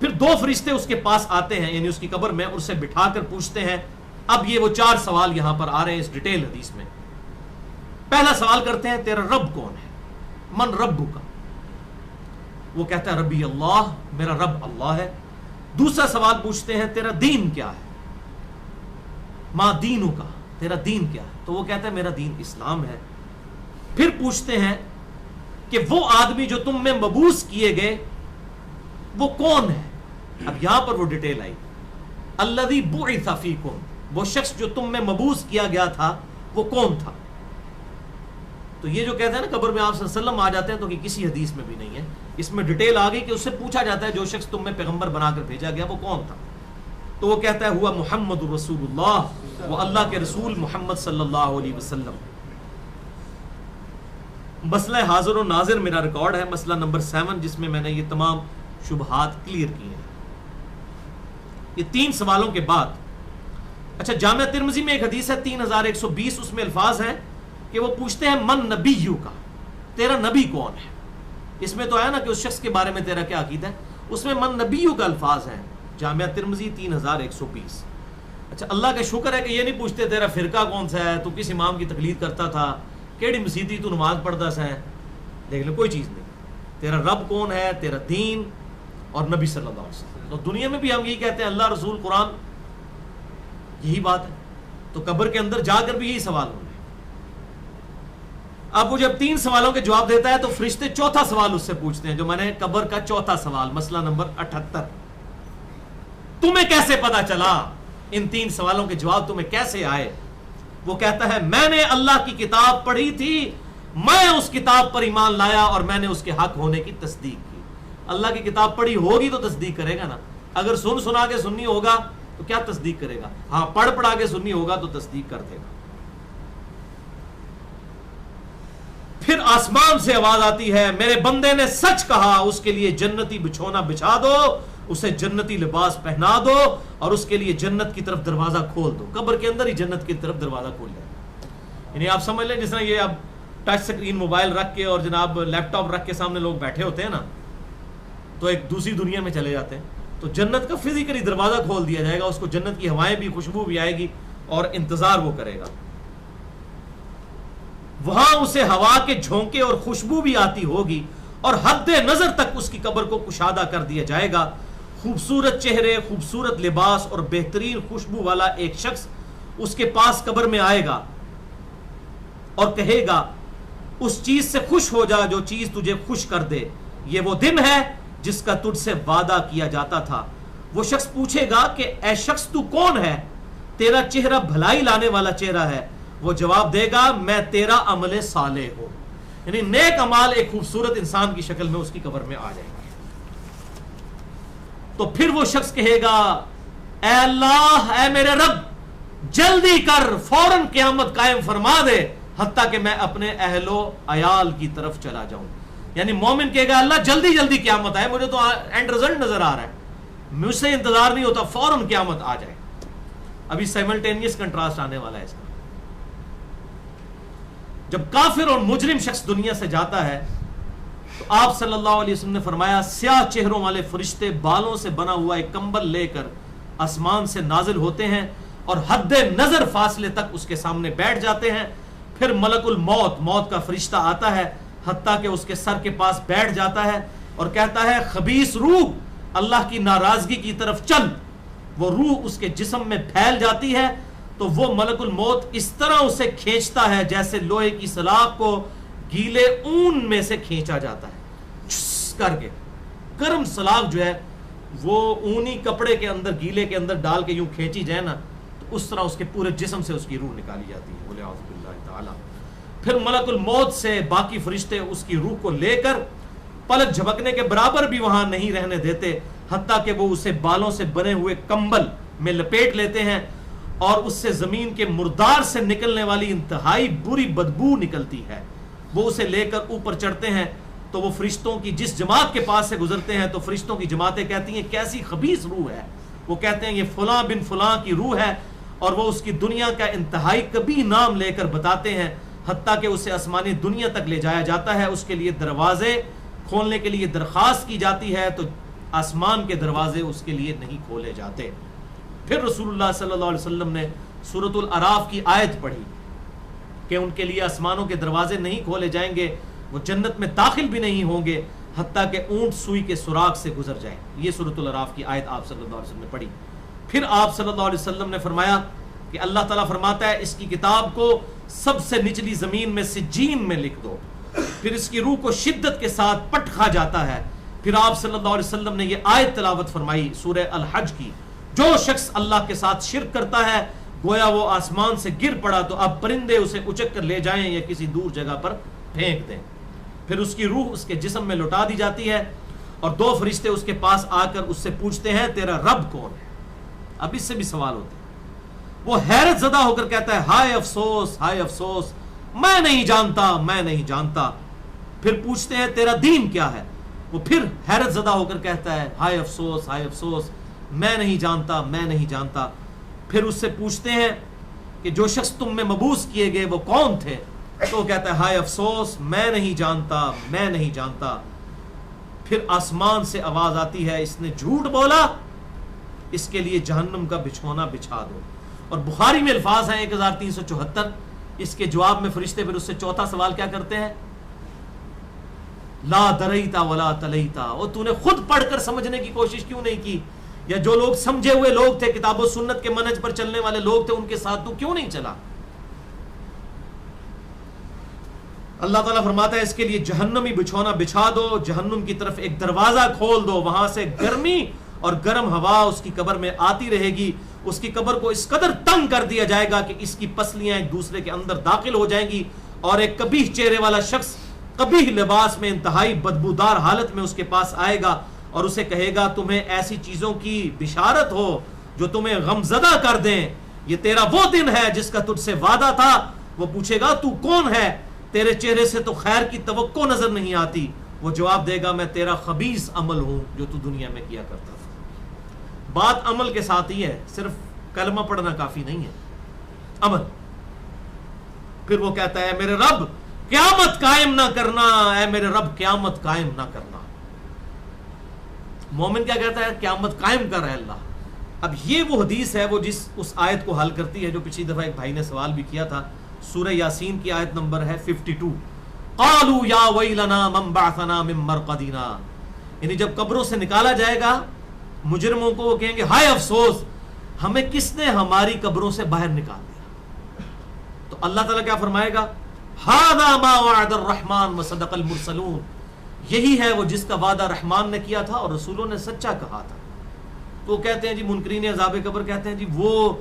پھر 2 فرشتے اس کے پاس آتے ہیں یعنی اس کی قبر میں، اور اسے بٹھا کر پوچھتے ہیں. اب یہ وہ 4 سوال یہاں پر آ رہے ہیں اس ڈیٹیل حدیث میں. پہلا سوال کرتے ہیں تیرا رب کون ہے، من ربو کا. وہ کہتا ہے ربی اللہ، میرا رب اللہ ہے. دوسرا سوال پوچھتے ہیں تیرا دین کیا ہے، ما دینو کا، تیرا دین کیا ہے. تو وہ کہتا ہے میرا دین اسلام ہے. پھر پوچھتے ہیں کہ وہ آدمی جو تم میں مبعوث کیے گئے وہ کون ہے. اب یہاں پر وہ ڈیٹیل آئی، الذی بعث فیکم، وہ شخص جو تم میں مبعوث کیا گیا تھا وہ کون تھا. تو یہ جو کہتے ہیں نا قبر میں آپ صلی اللہ علیہ وسلم آ جاتے ہیں، تو کہ کسی حدیث میں بھی نہیں ہے. اس میں ڈیٹیل آ گئی کہ اس سے پوچھا جاتا ہے جو شخص تم میں پیغمبر بنا کر بھیجا گیا وہ کون تھا. تو وہ کہتا ہے ہوا محمد رسول اللہ، وہ اللہ کے رسول محمد صلی اللہ علیہ وسلم. مسئلہ حاضر و ناظر میرا ریکارڈ ہے، مسئلہ نمبر 7، جس میں میں نے یہ تمام شبہات کلیئر کیے ہیں. یہ 3 سوالوں کے بعد اچھا جامعہ ترمذی میں ایک حدیث ہے 3120، اس میں الفاظ ہیں کہ وہ پوچھتے ہیں من نبیو کا، تیرا نبی کون ہے. اس میں تو آیا نا کہ اس شخص کے بارے میں تیرا کیا عقیدہ ہے، اس میں من نبیو کا الفاظ ہیں. جامعہ ترمذی 3120. اچھا اللہ کا شکر ہے کہ یہ نہیں پوچھتے تیرا فرقہ کون سا ہے، تو کس امام کی تقلید کرتا تھا، کیڑی مسیدی تو نماز پڑھتا سا ہے. دیکھ لو کوئی چیز نہیں. تیرا رب کون ہے، تیرا دین اور نبی صلی اللہ علیہ وسلم. تو دنیا میں بھی ہم یہی کہتے ہیں اللہ رسول قرآن، یہی بات ہے. تو قبر کے اندر جا کر بھی یہی سوال ہوں گے. اب وہ جب 3 سوالوں کے جواب دیتا ہے تو فرشتے 4تھا سوال اس سے پوچھتے ہیں، جو میں نے قبر کا 4تھا سوال، مسئلہ نمبر 78. تمہیں کیسے پتا چلا، ان 3 سوالوں کے جواب تمہیں کیسے آئے. وہ کہتا ہے میں نے اللہ کی کتاب پڑھی تھی، میں اس کتاب پر ایمان لایا اور میں نے اس کے حق ہونے کی تصدیق کی. اللہ کی کتاب پڑھی ہوگی تو تصدیق کرے گا نا. اگر سنا کے سننی ہوگا تو کیا تصدیق کرے گا. ہاں پڑھا کے سننی ہوگا تو تصدیق کر دے گا. پھر آسمان سے آواز آتی ہے میرے بندے نے سچ کہا، اس کے لیے جنتی بچھونا بچھا دو، اسے جنتی لباس پہنا دو اور اس کے لیے جنت کی طرف دروازہ کھول دو. قبر کے اندر ہی جنت کی طرف دروازہ کھول جائے. یعنی آپ سمجھ لیں جس طرح یہ اب ٹچ سکرین موبائل رکھ کے اور جناب لیپ ٹاپ رکھ کے سامنے لوگ بیٹھے ہوتے ہیں نا، تو ایک دوسری دنیا میں چلے جاتے ہیں. تو جنت کا فزیکلی دروازہ کھول دیا جائے گا، اس کو جنت کی ہوائیں بھی، خوشبو بھی آئے گی اور انتظار وہ کرے گا. وہاں اسے ہوا کے جھونکے اور خوشبو بھی آتی ہوگی اور حد نظر تک اس کی قبر کو کشادہ کر دیا جائے گا. خوبصورت چہرے، خوبصورت لباس اور بہترین خوشبو والا ایک شخص اس کے پاس قبر میں آئے گا اور کہے گا اس چیز سے خوش ہو جا جو چیز تجھے خوش کر دے. یہ وہ دن ہے جس کا تجھ سے وعدہ کیا جاتا تھا وہ شخص پوچھے گا کہ اے شخص تو کون ہے؟ تیرا چہرہ بھلائی لانے والا چہرہ ہے. وہ جواب دے گا میں تیرا عمل صالح ہوں. یعنی نیک اعمال ایک خوبصورت انسان کی شکل میں اس کی قبر میں آ جائیں گے. تو پھر وہ شخص کہے گا اے اللہ، اے میرے رب، جلدی کر، فوراً قیامت قائم فرما دے حتیٰ کہ میں اپنے اہل و عیال کی طرف چلا جاؤں. یعنی مومن کہے گا اللہ جلدی جلدی قیامت آئے، مجھے تو اینڈ رزلٹ نظر آ رہا ہے، مجھ سے انتظار نہیں ہوتا، فوراً قیامت آ جائے. ابھی سائملٹینیس کنٹراسٹ آنے والا ہے اس کا. جب کافر اور مجرم شخص دنیا سے جاتا ہے تو آپ صلی اللہ علیہ وسلم نے فرمایا سیاہ چہروں والے فرشتے بالوں سے بنا ہوا ایک کمبل لے کر آسمان سے نازل ہوتے ہیں اور حد نظر فاصلے تک اس کے سامنے بیٹھ جاتے ہیں. پھر ملک الموت، موت کا فرشتہ آتا ہے حتیٰ کہ اس کے سر کے پاس بیٹھ جاتا ہے اور کہتا ہے خبیث روح، اللہ کی ناراضگی کی طرف چل. وہ روح اس کے جسم میں پھیل جاتی ہے تو وہ ملک الموت اس طرح اسے کھینچتا ہے جیسے لوہے کی سلاخ کو گیلے اون میں سے کھینچا جاتا ہے، چھس کر کے. گرم سلاخ جو ہے وہ اونی کپڑے کے اندر، گیلے کے اندر ڈال کے یوں کھینچی جائے نا تو اس طرح اس کے پورے جسم سے اس کی روح نکالی جاتی ہے. بولے اعوذ باللہ تعالی. پھر ملک الموت سے باقی فرشتے اس کی روح کو لے کر پلک جھپکنے کے برابر بھی وہاں نہیں رہنے دیتے حتیٰ کہ وہ اسے بالوں سے بنے ہوئے کمبل میں لپیٹ لیتے ہیں اور اس سے زمین کے مردار سے نکلنے والی انتہائی بری بدبو نکلتی ہے. وہ اسے لے کر اوپر چڑھتے ہیں تو وہ فرشتوں کی جس جماعت کے پاس سے گزرتے ہیں تو فرشتوں کی جماعتیں کہتی ہیں کیسی خبیث روح ہے. وہ کہتے ہیں یہ فلاں بن فلاں کی روح ہے اور وہ اس کی دنیا کا انتہائی کبھی نام لے کر بتاتے ہیں حتیٰ کہ اسے آسمانی دنیا تک لے جایا جاتا ہے. اس کے لیے دروازے کھولنے کے لیے درخواست کی جاتی ہے تو آسمان کے دروازے اس کے لیے نہیں کھولے جاتے. پھر رسول اللہ صلی اللہ علیہ وسلم نے سورۃ الاعراف کی آیت پڑھی کہ ان کے لیے آسمانوں کے دروازے نہیں کھولے جائیں گے، وہ جنت میں داخل بھی نہیں ہوں گے حتیٰ کہ اونٹ سوئی کے سوراخ سے گزر جائیں. یہ سورۃ الاعراف کی آیت آپ صلی اللہ علیہ وسلم نے پڑھی. پھر آپ صلی اللہ علیہ وسلم نے فرمایا کہ اللہ تعالیٰ فرماتا ہے اس کی کتاب کو سب سے نچلی زمین میں سجین میں لکھ دو. پھر اس کی روح کو شدت کے ساتھ پٹ کھا جاتا ہے. پھر آپ صلی اللہ علیہ وسلم نے یہ آیت تلاوت فرمائی سورہ الحج کی، جو شخص اللہ کے ساتھ شرک کرتا ہے گویا وہ آسمان سے گر پڑا تو اب پرندے اسے اچک کر لے جائیں یا کسی دور جگہ پر پھینک دیں. پھر اس کی روح اس کے جسم میں لوٹا دی جاتی ہے اور دو فرشتے اس کے پاس آ کر اس سے پوچھتے ہیں تیرا رب کون ہے. اب اس سے بھی سوال ہوتے ہیں. وہ حیرت زدہ ہو کر کہتا ہے ہائے افسوس، ہائے افسوس، میں نہیں جانتا، میں نہیں جانتا. پھر پوچھتے ہیں تیرا دین کیا ہے. وہ پھر حیرت زدہ ہو کر کہتا ہے ہائے افسوس، ہائے افسوس، میں نہیں جانتا، میں نہیں جانتا. پھر اس سے پوچھتے ہیں کہ جو شخص تم میں مبعوث کیے گئے وہ کون تھے. تو وہ کہتا ہے ہائے افسوس، میں نہیں جانتا، میں نہیں جانتا. پھر آسمان سے آواز آتی ہے اس نے جھوٹ بولا، اس کے لیے جہنم کا بچھونا بچھا دو. اور بخاری میں الفاظ ہیں 1374. اس کے جواب میں فرشتے پھر اس سے چوتھا سوال کیا کرتے ہیں لا دریتا ولا تلیتا. اور تو نے خود پڑھ کر سمجھنے کی کوشش کیوں نہیں کی، یا جو لوگ سمجھے ہوئے لوگ تھے، کتاب و سنت کے منہج پر چلنے والے لوگ تھے، ان کے ساتھ تو کیوں نہیں چلا. اللہ تعالیٰ فرماتا ہے اس کے لیے جہنمی بچھونا بچھا دو، جہنم کی طرف ایک دروازہ کھول دو، وہاں سے گرمی اور گرم ہوا اس کی قبر میں آتی رہے گی. اس کی قبر کو اس قدر تنگ کر دیا جائے گا کہ اس کی پسلیاں ایک دوسرے کے اندر داخل ہو جائیں گی اور ایک قبیح چہرے والا شخص قبیح لباس میں انتہائی بدبودار حالت میں اس کے پاس آئے گا اور اسے کہے گا تمہیں ایسی چیزوں کی بشارت ہو جو تمہیں غمزدہ کر دیں، یہ تیرا وہ دن ہے جس کا تجھ سے وعدہ تھا. وہ پوچھے گا تو کون ہے، تیرے چہرے سے تو خیر کی توقع نظر نہیں آتی. وہ جواب دے گا میں تیرا خبیث عمل ہوں جو تو دنیا میں کیا کرتا تھا. بات عمل کے ساتھ ہی ہے، صرف کلمہ پڑھنا کافی نہیں ہے، عمل. پھر وہ کہتا ہے میرے رب قیامت قائم نہ کرنا، اے میرے رب قیامت قائم نہ کرنا. مومن کیا کہتا ہے قیامت قائم کر رہے اللہ. اب یہ وہ حدیث ہے وہ جس اس آیت کو حل کرتی ہے جو پچھلی دفعہ ایک بھائی نے سوال بھی کیا تھا. سورہ یاسین کی آیت نمبر ہے 52. قالوا یا ویلنا من بعثنا من مرقدنا. یعنی جب قبروں سے نکالا جائے گا مجرموں کو، وہ کہیں گے ہائے افسوس، ہمیں کس نے ہماری قبروں سے باہر نکال دیا. تو اللہ تعالیٰ کیا فرمائے گا ھذا ما وعد الرحمن وصدق المرسلون. یہی ہے وہ جس کا وعدہ رحمان نے کیا تھا اور رسولوں نے سچا کہا تھا. تو کہتے ہیں جی منکرین عذاب قبر کہتے ہیں جی وہ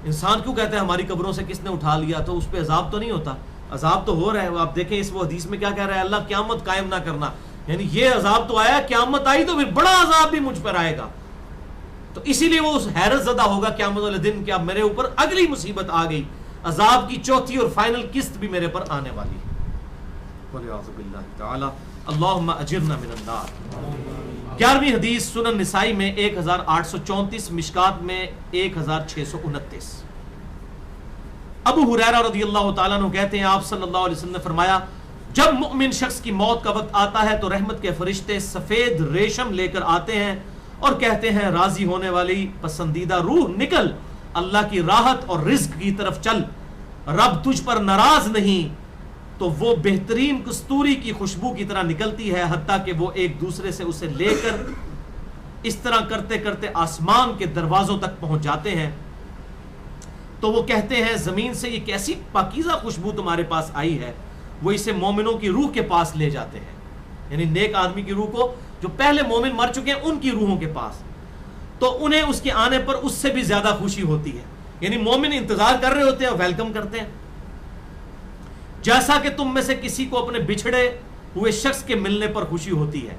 انسان کیوں کہتے ہیں ہماری قبروں سے کس نے اٹھا لیا، تو اس پہ عذاب تو نہیں ہوتا؟ عذاب تو ہو رہا ہے. آپ دیکھیں اس وہ حدیث میں کیا کہہ رہا ہے، اللہ قیامت قائم نہ کرنا، یعنی یہ عذاب تو آیا، قیامت آئی تو پھر بڑا عذاب بھی مجھ پر آئے گا. تو اسی لیے وہ اس حیرت زدہ ہوگا قیامت والے دن کہ اب میرے اوپر اگلی مصیبت آ گئی، عذاب کی چوتھی اور فائنل قسط بھی میرے پر آنے والی ہے. والعیاذ باللہ تعالی، اللہم اجرنا من النار. 11ویں حدیث سنن نسائی میں 1834، مشکات میں 1629. ابو ہریرہ رضی اللہ تعالیٰ عنہ کہتے ہیں آپ صلی اللہ علیہ وسلم نے فرمایا جب مؤمن شخص کی موت کا وقت آتا ہے تو رحمت کے فرشتے سفید ریشم لے کر آتے ہیں اور کہتے ہیں راضی ہونے والی پسندیدہ روح نکل، اللہ کی راحت اور رزق کی طرف چل، رب تجھ پر ناراض نہیں. تو وہ بہترین کستوری کی خوشبو کی طرح نکلتی ہے حتیٰ کہ وہ ایک دوسرے سے اسے لے کر اس طرح کرتے کرتے آسمان کے دروازوں تک پہنچ جاتے ہیں. تو وہ کہتے ہیں زمین سے یہ کیسی پاکیزہ خوشبو تمہارے پاس آئی ہے. وہ اسے مومنوں کی روح کے پاس لے جاتے ہیں، یعنی نیک آدمی کی روح کو، جو پہلے مومن مر چکے ہیں ان کی روحوں کے پاس. تو انہیں اس کے آنے پر اس سے بھی زیادہ خوشی ہوتی ہے، یعنی مومن انتظار کر رہے ہوتے ہیں اور ویلکم کرتے ہیں. جیسا کہ تم میں سے کسی کو اپنے بچھڑے ہوئے شخص کے ملنے پر خوشی ہوتی ہے.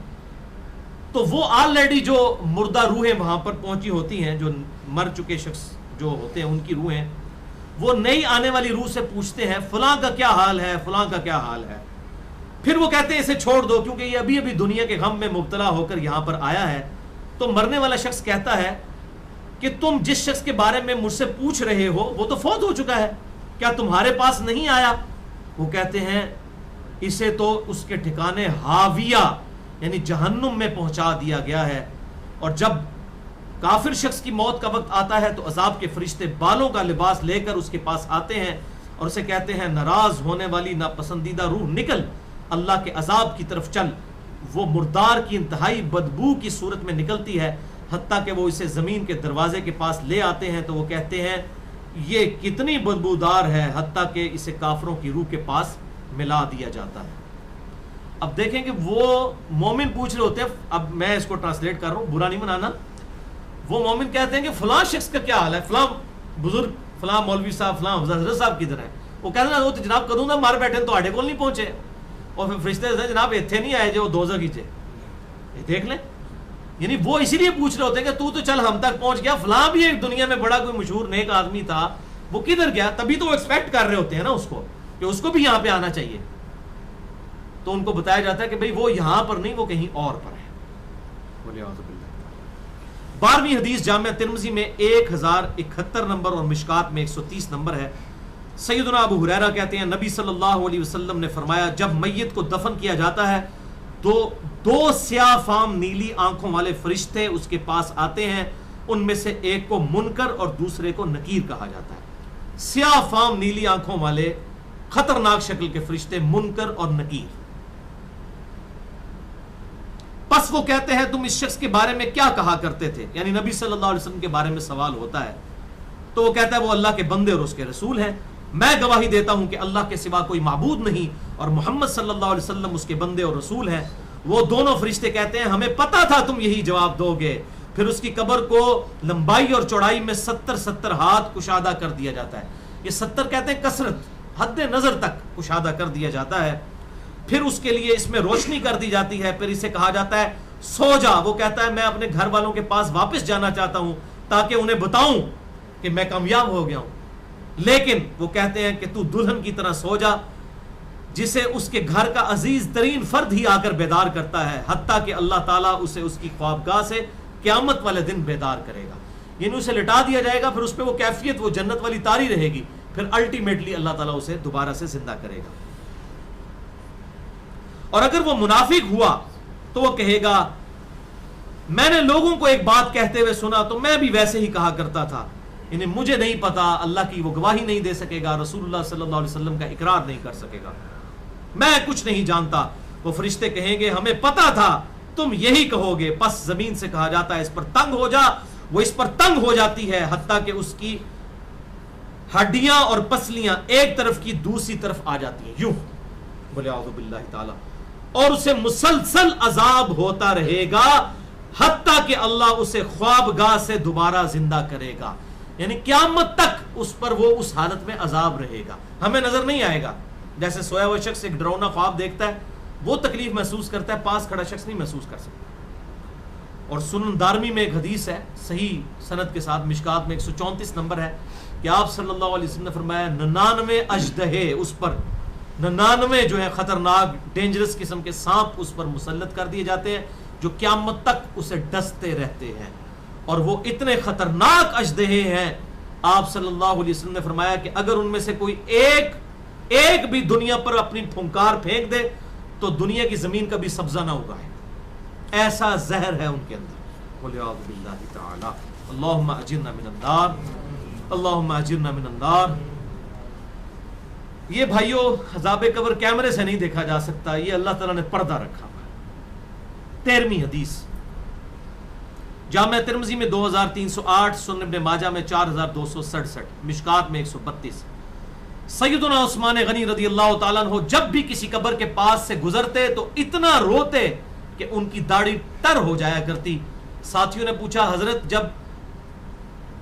تو وہ آلریڈی جو مردہ روحیں وہاں پر پہنچی ہوتی ہیں، جو مر چکے شخص جو ہوتے ہیں ان کی روحیں، وہ نئی آنے والی روح سے پوچھتے ہیں فلاں کا کیا حال ہے، فلاں کا کیا حال ہے. پھر وہ کہتے ہیں اسے چھوڑ دو کیونکہ یہ ابھی ابھی دنیا کے غم میں مبتلا ہو کر یہاں پر آیا ہے. تو مرنے والا شخص کہتا ہے کہ تم جس شخص کے بارے میں مجھ سے پوچھ رہے ہو وہ تو فوت ہو چکا ہے، کیا تمہارے پاس نہیں آیا؟ وہ کہتے ہیں اسے تو اس کے ٹھکانے ہاویہ یعنی جہنم میں پہنچا دیا گیا ہے. اور جب کافر شخص کی موت کا وقت آتا ہے تو عذاب کے فرشتے بالوں کا لباس لے کر اس کے پاس آتے ہیں اور اسے کہتے ہیں ناراض ہونے والی ناپسندیدہ روح نکل، اللہ کے عذاب کی طرف چل. وہ مردار کی انتہائی بدبو کی صورت میں نکلتی ہے حتیٰ کہ وہ اسے زمین کے دروازے کے پاس لے آتے ہیں تو وہ کہتے ہیں یہ کتنی بدبودار ہے، حتیٰ کہ اسے کافروں کی روح کے پاس ملا دیا جاتا ہے. اب دیکھیں کہ وہ مومن پوچھ رہے ہوتے ہیں، اب میں اس کو ٹرانسلیٹ کر رہا ہوں، برا نہیں منانا. وہ مومن کہتے ہیں کہ فلاں شخص کا کیا حال ہے، فلاں بزرگ، فلاں مولوی صاحب، فلاں حضرت صاحب کدھر ہیں؟ وہ کہتے ہیں وہ تو جناب کدوں دا مار بیٹھے تو آڈے کول نہیں پہنچے. اور پھر فرشتے کہتے ہیں جناب ایتھے نہیں آئے جو دوزخ ہی دیکھ لیں. یعنی وہ اسی لیے پوچھ رہے ہوتے ہیں کہ تو چل ہم تک پہنچ گیا، فلاں بھی ایک دنیا میں بڑا کوئی مشہور نیک آدمی تھا، وہ کدھر گیا؟ تبھی تو وہ ایکسپیکٹ کر رہے ہوتے ہیں نا اس کو کہ اس کو بھی یہاں پہ آنا چاہیے. تو ان کو بتایا جاتا ہے کہ بھئی وہ یہاں پر نہیں، وہ کہیں اور پر ہے. 12ویں حدیث جامعہ ترمذی میں 1071 نمبر اور مشکات میں 130 نمبر ہے. سیدنا ابو ہریرہ کہتے ہیں نبی صلی اللہ علیہ وسلم نے فرمایا جب میت کو دفن کیا جاتا ہے تو 2 سیاہ فام نیلی آنکھوں والے فرشتے اس کے پاس آتے ہیں. ان میں سے ایک کو منکر اور دوسرے کو نکیر کہا جاتا ہے. سیاہ فام نیلی آنکھوں والے خطرناک شکل کے فرشتے منکر اور نکیر. پس وہ کہتے ہیں تم اس شخص کے بارے میں کیا کہا کرتے تھے، یعنی نبی صلی اللہ علیہ وسلم کے بارے میں سوال ہوتا ہے. تو وہ کہتا ہے وہ اللہ کے بندے اور اس کے رسول ہیں. میں گواہی دیتا ہوں کہ اللہ کے سوا کوئی معبود نہیں اور محمد صلی اللہ علیہ وسلم اس کے بندے اور رسول ہیں. وہ دونوں فرشتے کہتے ہیں ہمیں پتا تھا تم یہی جواب دو گے. پھر اس کی قبر کو لمبائی اور چوڑائی میں 70 ہاتھ کشادہ کر دیا جاتا ہے. یہ 70 کہتے ہیں کثرت، حد نظر تک کشادہ کر دیا جاتا ہے. پھر اس کے لیے اس میں روشنی کر دی جاتی ہے. پھر اسے کہا جاتا ہے سو جا. وہ کہتا ہے میں اپنے گھر والوں کے پاس واپس جانا چاہتا ہوں تاکہ انہیں بتاؤں کہ میں کامیاب ہو گیا ہوں. لیکن وہ کہتے ہیں کہ تو دلہن کی طرح سو جا جسے اس کے گھر کا عزیز ترین فرد ہی آ کر بیدار کرتا ہے، حتیٰ کہ اللہ تعالیٰ اسے اس کی خوابگاہ سے قیامت والے دن بیدار کرے گا. یعنی اسے لٹا دیا جائے گا، پھر اس پہ وہ کیفیت وہ جنت والی تاری رہے گی، پھر الٹیمیٹلی اللہ تعالیٰ اسے دوبارہ سے زندہ کرے گا. اور اگر وہ منافق ہوا تو وہ کہے گا میں نے لوگوں کو ایک بات کہتے ہوئے سنا تو میں بھی ویسے ہی کہا کرتا تھا. یعنی مجھے نہیں پتا، اللہ کی وہ گواہی نہیں دے سکے گا، رسول اللہ صلی اللہ علیہ وسلم کا اقرار نہیں کر سکے گا، میں کچھ نہیں جانتا. وہ فرشتے کہیں گے ہمیں پتا تھا تم یہی کہو گے. پس زمین سے کہا جاتا ہے اس پر تنگ ہو جا. وہ اس پر تنگ ہو جاتی ہے حتیٰ کہ اس کی ہڈیاں اور پسلیاں ایک طرف کی دوسری طرف آ جاتی ہیں، یوں بولے اعوذ باللہ تعالی. اور اسے مسلسل عذاب ہوتا رہے گا حتیٰ کہ اللہ اسے خوابگاہ سے دوبارہ زندہ کرے گا، یعنی قیامت تک اس پر وہ اس حالت میں عذاب رہے گا، ہمیں نظر نہیں آئے گا۔ جیسے سویا ہوا شخص ایک ڈراؤنا خواب دیکھتا ہے، وہ تکلیف محسوس کرتا ہے، پاس کھڑا شخص نہیں محسوس کر سکتا۔ اور سنن دارمی میں ایک حدیث ہے صحیح سند کے ساتھ، مشکات میں 134 نمبر ہے، کہ آپ صلی اللہ علیہ وسلم نے فرمایا 99 اژدہے اس پر، 99 جو ہے خطرناک ڈینجرس قسم کے سانپ اس پر مسلط کر دیے جاتے ہیں، جو قیامت تک اسے ڈستے رہتے ہیں، اور وہ اتنے خطرناک اژدہے ہیں، آپ صلی اللہ علیہ وسلم نے فرمایا کہ اگر ان میں سے کوئی ایک بھی دنیا پر اپنی پھنکار پھینک دے تو دنیا کی زمین کا بھی سبزہ نہ ہوگا، ایسا زہر ہے ان کے اندر۔ وَلِعَوْذُ بِاللَّهِ تَعَالَى اللہم اجرنا من النار، اللہم اجرنا من النار۔ یہ بھائیو عذاب قبر کیمرے سے نہیں دیکھا جا سکتا، یہ اللہ تعالیٰ نے پردہ رکھا ہوا ہے۔ 13ویں حدیث جامع ترمذی میں 2308، سنن ابن ماجہ میں 4267، مشکات میں 132۔ سیدنا عثمان غنی رضی اللہ تعالیٰ عنہ جب بھی کسی قبر کے پاس سے گزرتے تو اتنا روتے کہ ان کی داڑھی تر ہو جایا کرتی۔ ساتھیوں نے پوچھا حضرت جب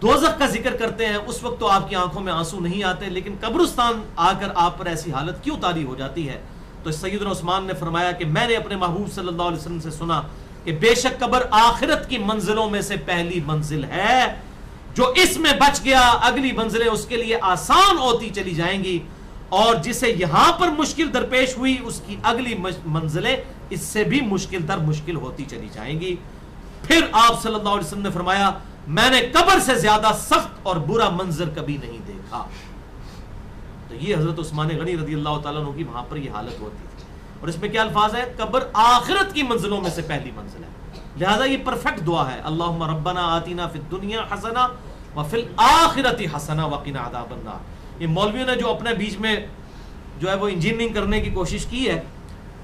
دوزخ کا ذکر کرتے ہیں اس وقت تو آپ کی آنکھوں میں آنسو نہیں آتے، لیکن قبرستان آ کر آپ پر ایسی حالت کیوں طاری ہو جاتی ہے؟ تو سیدنا عثمان نے فرمایا کہ میں نے اپنے محبوب صلی اللہ علیہ وسلم سے سنا کہ بے شک قبر آخرت کی منزلوں میں سے پہلی منزل ہے، جو اس میں بچ گیا اگلی منزلیں اس کے لیے آسان ہوتی چلی جائیں گی، اور جسے یہاں پر مشکل درپیش ہوئی اس کی اگلی منزلیں اس سے بھی مشکل در مشکل ہوتی چلی جائیں گی۔ پھر آپ صلی اللہ علیہ وسلم نے فرمایا میں نے قبر سے زیادہ سخت اور برا منظر کبھی نہیں دیکھا۔ تو یہ حضرت عثمان غنی رضی اللہ تعالیٰ عنہ کی وہاں پر یہ حالت ہوتی تھی، اور اس میں کیا الفاظ ہے؟ قبر آخرت کی منزلوں میں سے پہلی منزل ہے، لہذا یہ پرفیکٹ دعا ہے، اللہم ربنا آتینا فی الدنیا حسنہ وفی الآخرۃ حسنہ وقنا عذاب النار۔ یہ مولویوں نے جو اپنے بیچ میں جو ہے وہ انجینئرنگ کرنے کی کوشش کی ہے،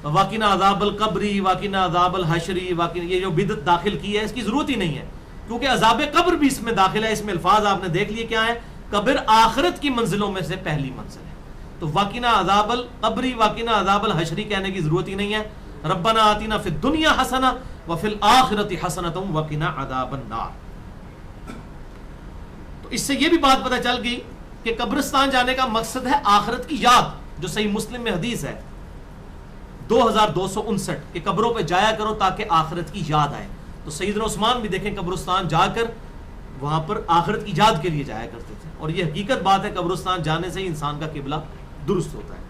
وقنا عذاب القبری، وقنا عذاب الحشری، یہ جو بدعت داخل کی ہے اس کی ضرورت ہی نہیں ہے، کیونکہ عذاب قبر بھی اس میں داخل ہے۔ اس میں الفاظ آپ نے دیکھ لیے کیا ہے، قبر آخرت کی منزلوں میں سے پہلی منزل ہے، تو وقنا عذاب القبری وقنا عذاب الحشری کہنے کی ضرورت ہی نہیں ہے۔ ربنا آتینا فی الدنیا حسنہ وفی الآخرۃ حسنۃ وقنا عذاب النار۔ تو اس سے یہ بھی بات پتہ چل گئی کہ قبرستان جانے کا مقصد ہے آخرت کی یاد، جو صحیح مسلم میں حدیث ہے 2259 کہ قبروں پہ جایا کرو تاکہ آخرت کی یاد آئے۔ تو سیدنا عثمان بھی دیکھیں قبرستان جا کر وہاں پر آخرت کی یاد کے لیے جایا کرتے تھے، اور یہ حقیقت بات ہے، قبرستان جانے سے ہی انسان کا قبلہ درست ہوتا ہے۔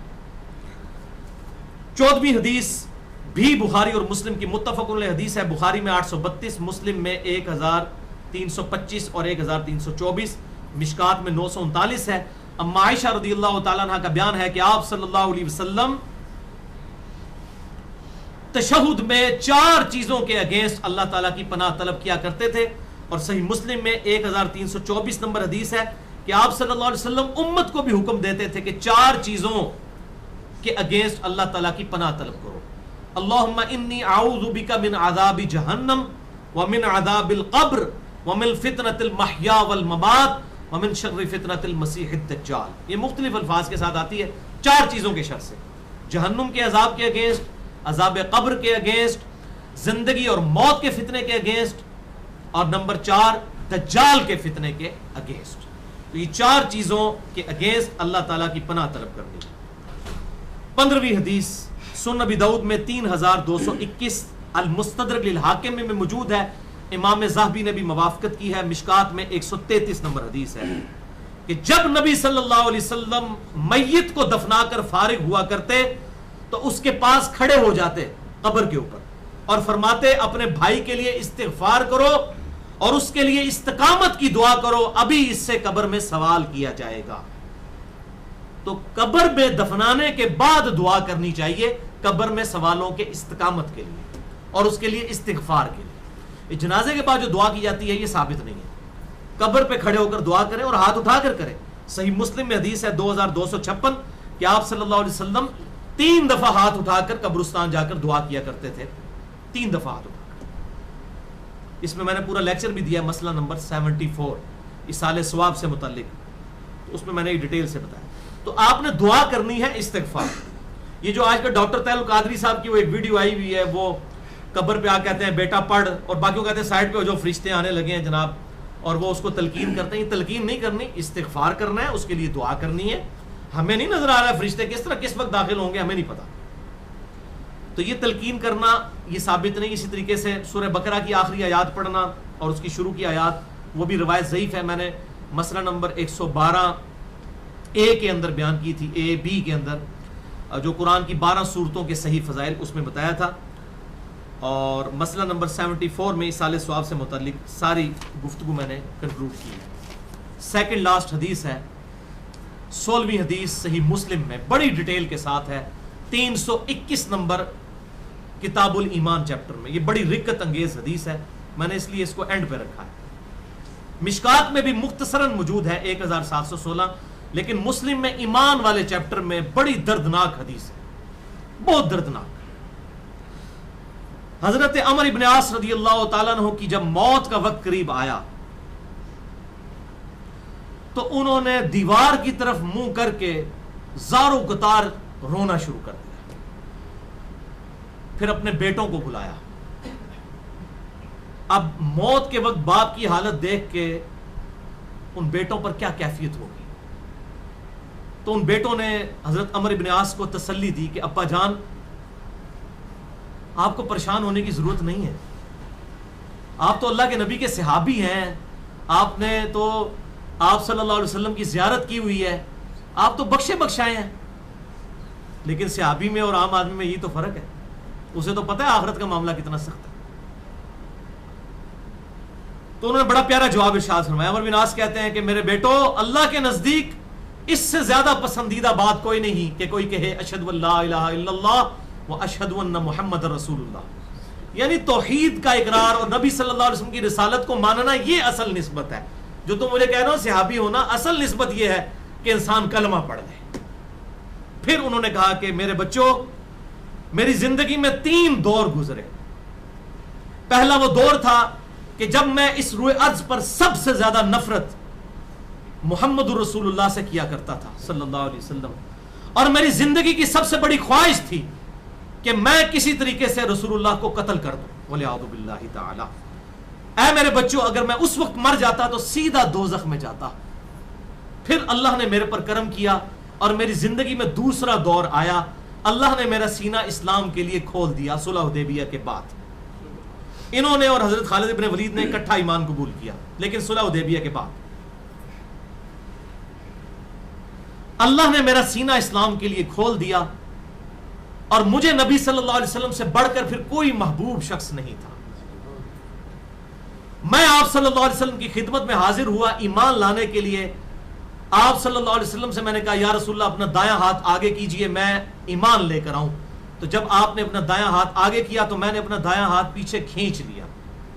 14ویں حدیث بھی بخاری اور مسلم کی متفق علیہ حدیث ہے، بخاری میں 832، مسلم میں 1325 اور 1324، مشکات میں 939 ہے۔ اما عائشہ رضی اللہ تعالیٰ عنہ کا بیان ہے کہ آپ صلی اللہ علیہ وسلم تشہد میں 4 چیزوں کے اگینسٹ اللہ تعالیٰ کی پناہ طلب کیا کرتے تھے، اور صحیح مسلم میں 1324 نمبر حدیث ہے کہ آپ صلی اللہ علیہ وسلم امت کو بھی حکم دیتے تھے کہ 4 چیزوں کے اگینسٹ اللہ تعالیٰ کی پناہ طلب کرو۔ اللہم انی اعوذ بک من عذاب جہنم ومن عذاب القبر ومن فتنة المحیا والممات ومن شر فتنة المسیح الدجال۔ یہ مختلف الفاظ کے ساتھ آتی ہے 4 چیزوں کے شر سے، جہنم کے عذاب کے اگینسٹ، عذاب قبر کے اگینسٹ، زندگی اور موت کے فتنے کے اگینسٹ، اور نمبر 4 دجال کے فتنے کے اگینسٹ۔ تو یہ 4 چیزوں کے اگینسٹ اللہ تعالیٰ کی پناہ طلب کرنی ہے۔ 15ویں حدیث سنن ابی داؤد میں 3221، المستدرک للحاکم میں موجود ہے، امام ذہبی نے بھی موافقت کی ہے، مشکات میں 133 نمبر حدیث ہے کہ جب نبی صلی اللہ علیہ وسلم میت کو دفنا کر فارغ ہوا کرتے تو اس کے پاس کھڑے ہو جاتے قبر کے اوپر اور فرماتے اپنے بھائی کے لیے استغفار کرو اور اس کے لیے استقامت کی دعا کرو، ابھی اس سے قبر میں سوال کیا جائے گا۔ تو قبر میں دفنانے کے بعد دعا کرنی چاہیے قبر میں سوالوں کے استقامت کے لیے اور اس کے لیے استغفار کے لیے۔ جنازے کے بعد جو دعا کی جاتی ہے یہ ثابت نہیں ہے، قبر پہ کھڑے ہو کر دعا کریں اور ہاتھ اٹھا کر کریں۔ صحیح مسلم میں حدیث ہے 2256 کہ آپ صلی اللہ علیہ وسلم 3 دفعہ ہاتھ اٹھا کر قبرستان جا کر دعا کیا کرتے تھے، 3 دفعہ ہاتھ اٹھا کر۔ اس میں میں نے پورا لیکچر بھی دیا، مسئلہ نمبر 74 اصال ثواب سے متعلق، اس میں میں نے ڈیٹیل سے بتایا۔ تو آپ نے دعا کرنی ہے استغفار۔ یہ جو آج کا ڈاکٹر طاہر القادری صاحب کی وہ ایک ویڈیو آئی ہوئی ہے، وہ قبر پہ آ کہتے ہیں بیٹا پڑھ، اور باقیوں کہتے ہیں سائڈ پہ ہو جو فرشتے آنے لگے ہیں جناب، اور وہ اس کو تلقین کرتے ہیں. یہ تلقین نہیں کرنی، استغفار کرنا ہے، اس کے لیے دعا کرنی ہے. ہمیں نہیں نظر آ رہا ہے فرشتے کس طرح کس وقت داخل ہوں گے، ہمیں نہیں پتا. تو یہ تلقین کرنا یہ ثابت نہیں. اسی طریقے سے سورہ بقرہ کی آخری آیات پڑھنا اور اس کی شروع کی آیات، وہ بھی روایت ضعیف ہے. میں نے مسئلہ نمبر 112 اے کے اندر بیان کی تھی، اے بی کے اندر، جو قرآن کی 12 صورتوں کے صحیح فضائل اس میں بتایا تھا. اور مسئلہ نمبر 74 میں اصال ثواب سے متعلق ساری گفتگو میں نے کنکلوڈ کی ہے. سیکنڈ لاسٹ حدیث ہے 16ویں حدیث صحیح مسلم میں بڑی ڈیٹیل کے ساتھ ہے، 321 نمبر کتاب الایمان چیپٹر میں. یہ بڑی رکت انگیز حدیث ہے، میں نے اس لیے اس کو اینڈ پہ رکھا ہے. مشکات میں بھی مختصراً موجود ہے 1716، لیکن مسلم میں ایمان والے چیپٹر میں بڑی دردناک حدیث ہے، بہت دردناک. حضرت عمر ابن عاص رضی اللہ تعالیٰ عنہ کی جب موت کا وقت قریب آیا تو انہوں نے دیوار کی طرف منہ کر کے زارو قطار رونا شروع کر دیا. پھر اپنے بیٹوں کو بلایا. اب موت کے وقت باپ کی حالت دیکھ کے ان بیٹوں پر کیا کیفیت ہوگی. تو ان بیٹوں نے حضرت عمر ابن عاص کو تسلی دی کہ ابا جان آپ کو پریشان ہونے کی ضرورت نہیں ہے، آپ تو اللہ کے نبی کے صحابی ہیں، آپ نے تو آپ صلی اللہ علیہ وسلم کی زیارت کی ہوئی ہے، آپ تو بخشے بخشائے ہیں. لیکن صحابی میں اور عام آدمی میں یہی تو فرق ہے، اسے تو پتہ ہے آخرت کا معاملہ کتنا سخت ہے. تو انہوں نے بڑا پیارا جواب ارشاد فرمایا. عمر بن عاص کہتے ہیں کہ میرے بیٹو، اللہ کے نزدیک اس سے زیادہ پسندیدہ بات کوئی نہیں کہ کوئی کہے اشہد ان لا الہ الا اللہ و اشہد ان محمد رسول اللہ. یعنی توحید کا اقرار اور نبی صلی اللہ علیہ وسلم کی رسالت کو ماننا، یہ اصل نسبت ہے. جو تم مجھے کہہ رہے ہو صحابی ہونا، اصل نسبت یہ ہے کہ انسان کلمہ پڑھ لے. پھر انہوں نے کہا کہ میرے بچوں، میری زندگی میں 3 دور گزرے. پہلا وہ دور تھا کہ جب میں اس روئے ارض پر سب سے زیادہ نفرت محمد رسول اللہ سے کیا کرتا تھا صلی اللہ علیہ وسلم، اور میری زندگی کی سب سے بڑی خواہش تھی کہ میں کسی طریقے سے رسول اللہ کو قتل کر دوں، وَلِعَوْذُ بِاللَّهِ تَعَالَى. اے میرے بچوں، اگر میں اس وقت مر جاتا تو سیدھا دوزخ میں جاتا. پھر اللہ نے میرے پر کرم کیا اور میری زندگی میں دوسرا دور آیا. اللہ نے میرا سینہ اسلام کے لیے کھول دیا صلح حدیبیہ کے بعد. انہوں نے اور حضرت خالد ابن ولید نے اکٹھا ایمان قبول کیا، لیکن صلح حدیبیہ کے بعد اللہ نے میرا سینہ اسلام کے لیے کھول دیا، اور مجھے نبی صلی اللہ علیہ وسلم سے بڑھ کر پھر کوئی محبوب شخص نہیں تھا. میں آپ صلی اللہ علیہ وسلم کی خدمت میں حاضر ہوا ایمان لانے کے لیے. آپ صلی اللہ علیہ وسلم سے میں نے کہا یا رسول اللہ اپنا دایاں ہاتھ آگے کیجئے، میں ایمان لے کر آؤں. تو جب آپ نے اپنا دایاں ہاتھ آگے کیا تو میں نے اپنا دایاں ہاتھ پیچھے کھینچ لیا،